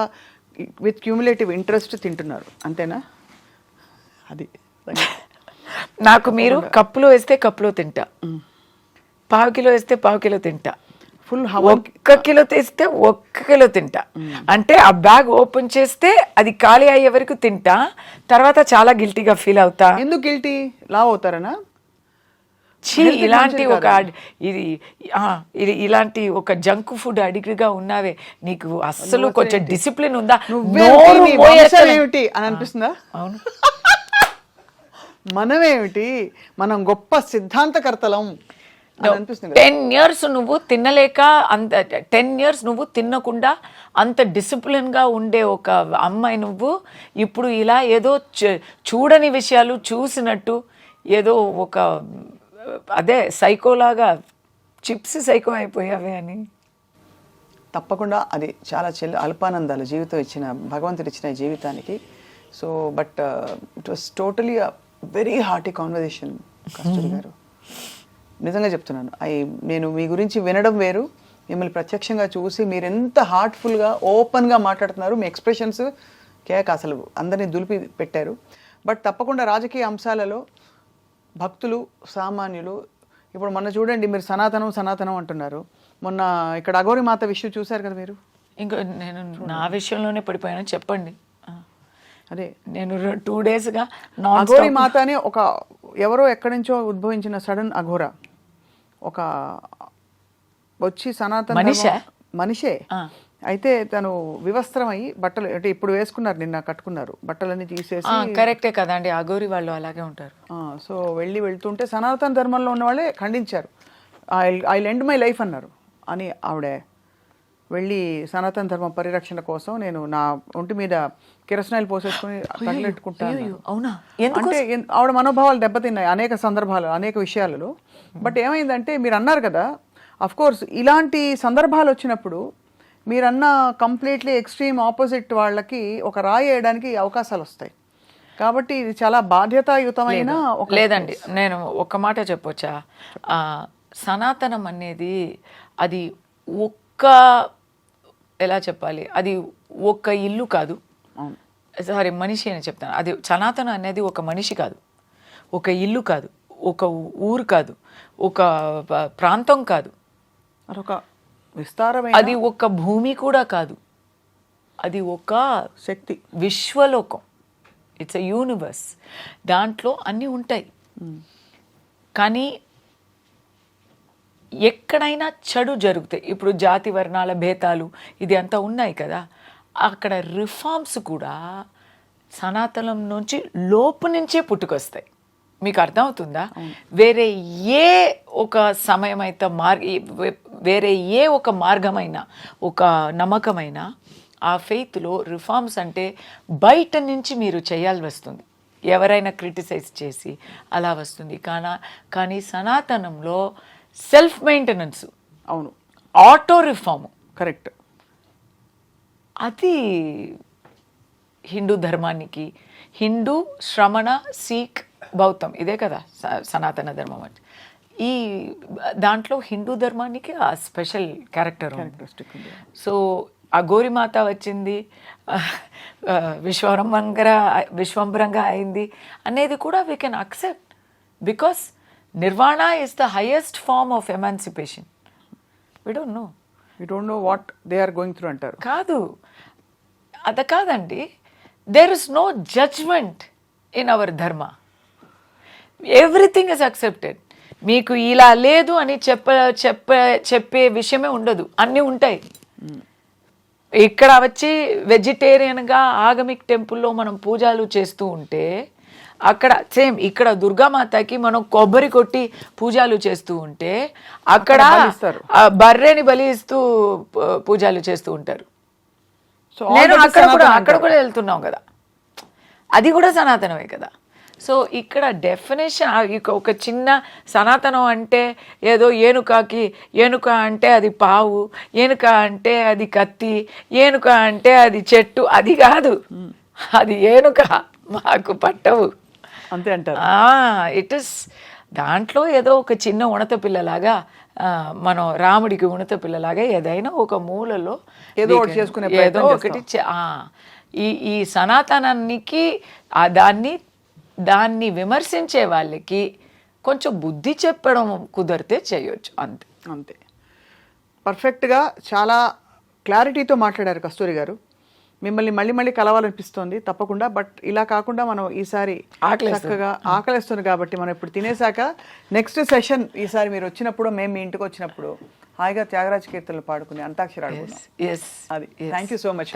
C: విత్ క్యూములేటివ్ ఇంట్రెస్ట్ తింటున్నారు, అంతేనా? అది
B: నాకు మీరు కప్పులో వేస్తే కప్పులో తింటా, పావు కిలో వేస్తే పావు కిలో తింటా,
C: ఫుల్
B: 1 కిలో తెస్తే 1 కిలో తింటా. అంటే ఆ బ్యాగ్ ఓపెన్ చేస్తే అది ఖాళీ అయ్యే వరకు తింటా. తర్వాత చాలా గిల్టీగా ఫీల్ అవుతా.
C: ఎందుకు గిల్టీ? లావ్ అవుతారనా?
B: ఇలాంటి ఒక ఇది ఇలాంటి ఒక జంక్ ఫుడ్ అడిక్ట్గా ఉన్నావే, నీకు అస్సలు కొంచెం డిసిప్లిన్ ఉందా?
C: ఏమిటి అని అనిపిస్తుందా?
B: అవును.
C: మనమేమిటి, మనం గొప్ప సిద్ధాంతకర్తలం.
B: 10 years నువ్వు తినలేక, అంత 10 years నువ్వు తినకుండా అంత డిసిప్లిన్గా ఉండే ఒక అమ్మాయి నువ్వు ఇప్పుడు ఇలా ఏదో చూడని విషయాలు చూసినట్టు ఏదో ఒక అదే సైకోలాగా చిప్స్ సైకో అయిపోయావే అని.
C: తప్పకుండా అది చాలా అల్పానందాలు జీవితం ఇచ్చిన, భగవంతుడు ఇచ్చిన జీవితానికి. So but it was totally very hearty conversation Kasturi garu. నిజంగా చెప్తున్నాను, నేను మీ గురించి వినడం వేరు, మిమ్మల్ని ప్రత్యక్షంగా చూసి మీరు ఎంత హార్ట్ఫుల్గా ఓపెన్గా మాట్లాడుతున్నారు. మీ ఎక్స్ప్రెషన్స్ కేక అసలు అందరినీ దులిపి పెట్టారు. బట్ తప్పకుండా రాజకీయ అంశాలలో భక్తులు, సామాన్యులు, ఇప్పుడు మొన్న చూడండి మీరు సనాతనం అంటున్నారు. మొన్న ఇక్కడ అఘోరి మాత విషయం చూశారు కదా మీరు.
B: ఇంకా నేను నా విషయంలోనే పడిపోయాను, చెప్పండి.
C: అదే
B: నేను 2 daysగా
C: అఘోరి మాత అని ఒక ఎవరో ఎక్కడి నుంచో ఉద్భవించిన సడన్ అఘోరా ఒక వచ్చి సనాతన మనిషే అయితే తను వివస్త్రం అయ్యి బట్టలు అంటే ఇప్పుడు వేసుకున్నారు, నిన్న కట్టుకున్నారు, బట్టలన్నీ తీసేసి.
B: కరెక్టే కదండి, అఘోరి వాళ్ళు అలాగే ఉంటారు.
C: సో వెళ్తుంటే సనాతన ధర్మంలో ఉన్న వాళ్ళే ఖండించారు. ఐ లెండ్ మై లైఫ్ అన్నారు అని ఆవిడ వెళ్ళి సనాతన ధర్మ పరిరక్షణ కోసం నేను నా ఒంటి మీద కిరసనాయిల్ పోసేసుకుని తగిలెట్టుకుంటాను.
B: అవునా?
C: అంటే ఆవిడ మనోభావాలు దెబ్బతిన్నాయి అనేక సందర్భాలు, అనేక విషయాలలో. బట్ ఏమైందంటే మీరు అన్నారు కదా, అఫ్ కోర్స్ ఇలాంటి సందర్భాలు వచ్చినప్పుడు మీరన్న కంప్లీట్లీ ఎక్స్ట్రీమ్ ఆపోజిట్ వాళ్ళకి ఒక రాయి వేయడానికి అవకాశాలు వస్తాయి. కాబట్టి ఇది చాలా బాధ్యతాయుతమైన ఒక
B: లేదండి. నేను ఒక మాట చెప్పొచ్చా, సనాతనం అనేది అది ఎలా చెప్పాలి, అది ఒక ఇల్లు కాదు, సారీ మనిషి అని చెప్తాను. అది సనాతనం అనేది ఒక మనిషి కాదు, ఒక ఇల్లు కాదు, ఒక ఊరు కాదు, ఒక ప్రాంతం కాదు,
C: అదొక విస్తారమైన,
B: అది ఒక భూమి కూడా కాదు, అది ఒక
C: శక్తి,
B: విశ్వలోకం. It's a universe. దాంట్లో అన్నీ ఉంటాయి. కానీ ఎక్కడైనా చెడు జరుగుతాయి. ఇప్పుడు జాతి వర్ణాల భేదాలు ఇది అంతా ఉన్నాయి కదా, అక్కడ రిఫార్మ్స్ కూడా సనాతనం నుంచి లోపు నుంచే పుట్టుకొస్తాయి. మీకు అర్థమవుతుందా? వేరే ఏ ఒక సమయమైతే వేరే ఏ ఒక మార్గమైనా, ఒక నమ్మకమైనా, ఆ ఫెయిత్లో రిఫార్మ్స్ అంటే బయట నుంచి మీరు చేయాల్సి వస్తుంది, ఎవరైనా క్రిటిసైజ్ చేసి అలా వస్తుంది. కానీ సనాతనంలో సెల్ఫ్ మెయింటెనెన్స్,
C: అవును,
B: ఆటో రిఫార్మ్,
C: కరెక్ట్.
B: అది హిందూ ధర్మానికి, హిందూ, శ్రమణ, సిక్, బౌద్ధం ఇదే కదా సనాతన ధర్మం అంటే. ఈ దాంట్లో హిందూ ధర్మానికి ఆ స్పెషల్ క్యారెక్టర్ ఉంది. సో ఆ గోరిమాత వచ్చింది, విశ్వంబరంగా అయింది అనేది కూడా we can accept, because nirvana is the highest form of emancipation. We don't know
C: what they are going through అంటారు.
B: కాదు, అది కాదండి. There is no judgement in our dharma. Everything is accepted. మీకు ఇలా లేదు అని చెప్పే విషయమే ఉండదు, అన్నీ ఉంటాయి. ఇక్కడ వచ్చి వెజిటేరియన్గా ఆగమిక్ టెంపుల్లో మనం పూజలు చేస్తూ ఉంటే, అక్కడ సేమ్ ఇక్కడ దుర్గామాతకి మనం కొబ్బరి కొట్టి పూజలు చేస్తూ ఉంటే, అక్కడ బర్రెని బలి ఇస్తూ పూజలు చేస్తూ ఉంటారు. నేను అక్కడ కూడా వెళ్తున్నాం కదా, అది కూడా సనాతనమే కదా. సో ఇక్కడ డెఫినేషన్ ఒక చిన్న సనాతనం అంటే ఏదో ఏనుక అంటే అది పావు, ఏనుక అంటే అది కత్తి, ఏనుక అంటే అది చెట్టు, అది కాదు. అది ఏనుక మాకు పట్టవు
C: అంతే అంటారు.
B: ఇట్ ఇస్ దాంట్లో ఏదో ఒక చిన్న ఉణత పిల్లలాగా, మనం రాముడికి ఉణత పిల్లలాగా ఏదైనా ఒక మూలలో
C: ఏదో ఒకటి చేసుకునే
B: ఏదో ఒకటి ఈ సనాతనానికి దాన్ని విమర్శించే వాళ్ళకి కొంచెం బుద్ధి చెప్పడం కుదిరితే చేయొచ్చు, అంతే.
C: పర్ఫెక్ట్గా చాలా క్లారిటీతో మాట్లాడారు కస్తూరి గారు. మిమ్మల్ని మళ్ళీ కలవాలనిపిస్తుంది తప్పకుండా. బట్ ఇలా కాకుండా మనం ఈసారి చక్కగా ఆకలిస్తుంది కాబట్టి మనం ఇప్పుడు తినేసాక నెక్స్ట్ సెషన్ ఈసారి మీరు వచ్చినప్పుడు, మేము మీ ఇంటికి వచ్చినప్పుడు హాయిగా త్యాగరాజ కీర్తనలు పాడుకుని అంతాక్షరి ఆడుకుందాం. అది. Thank you so much.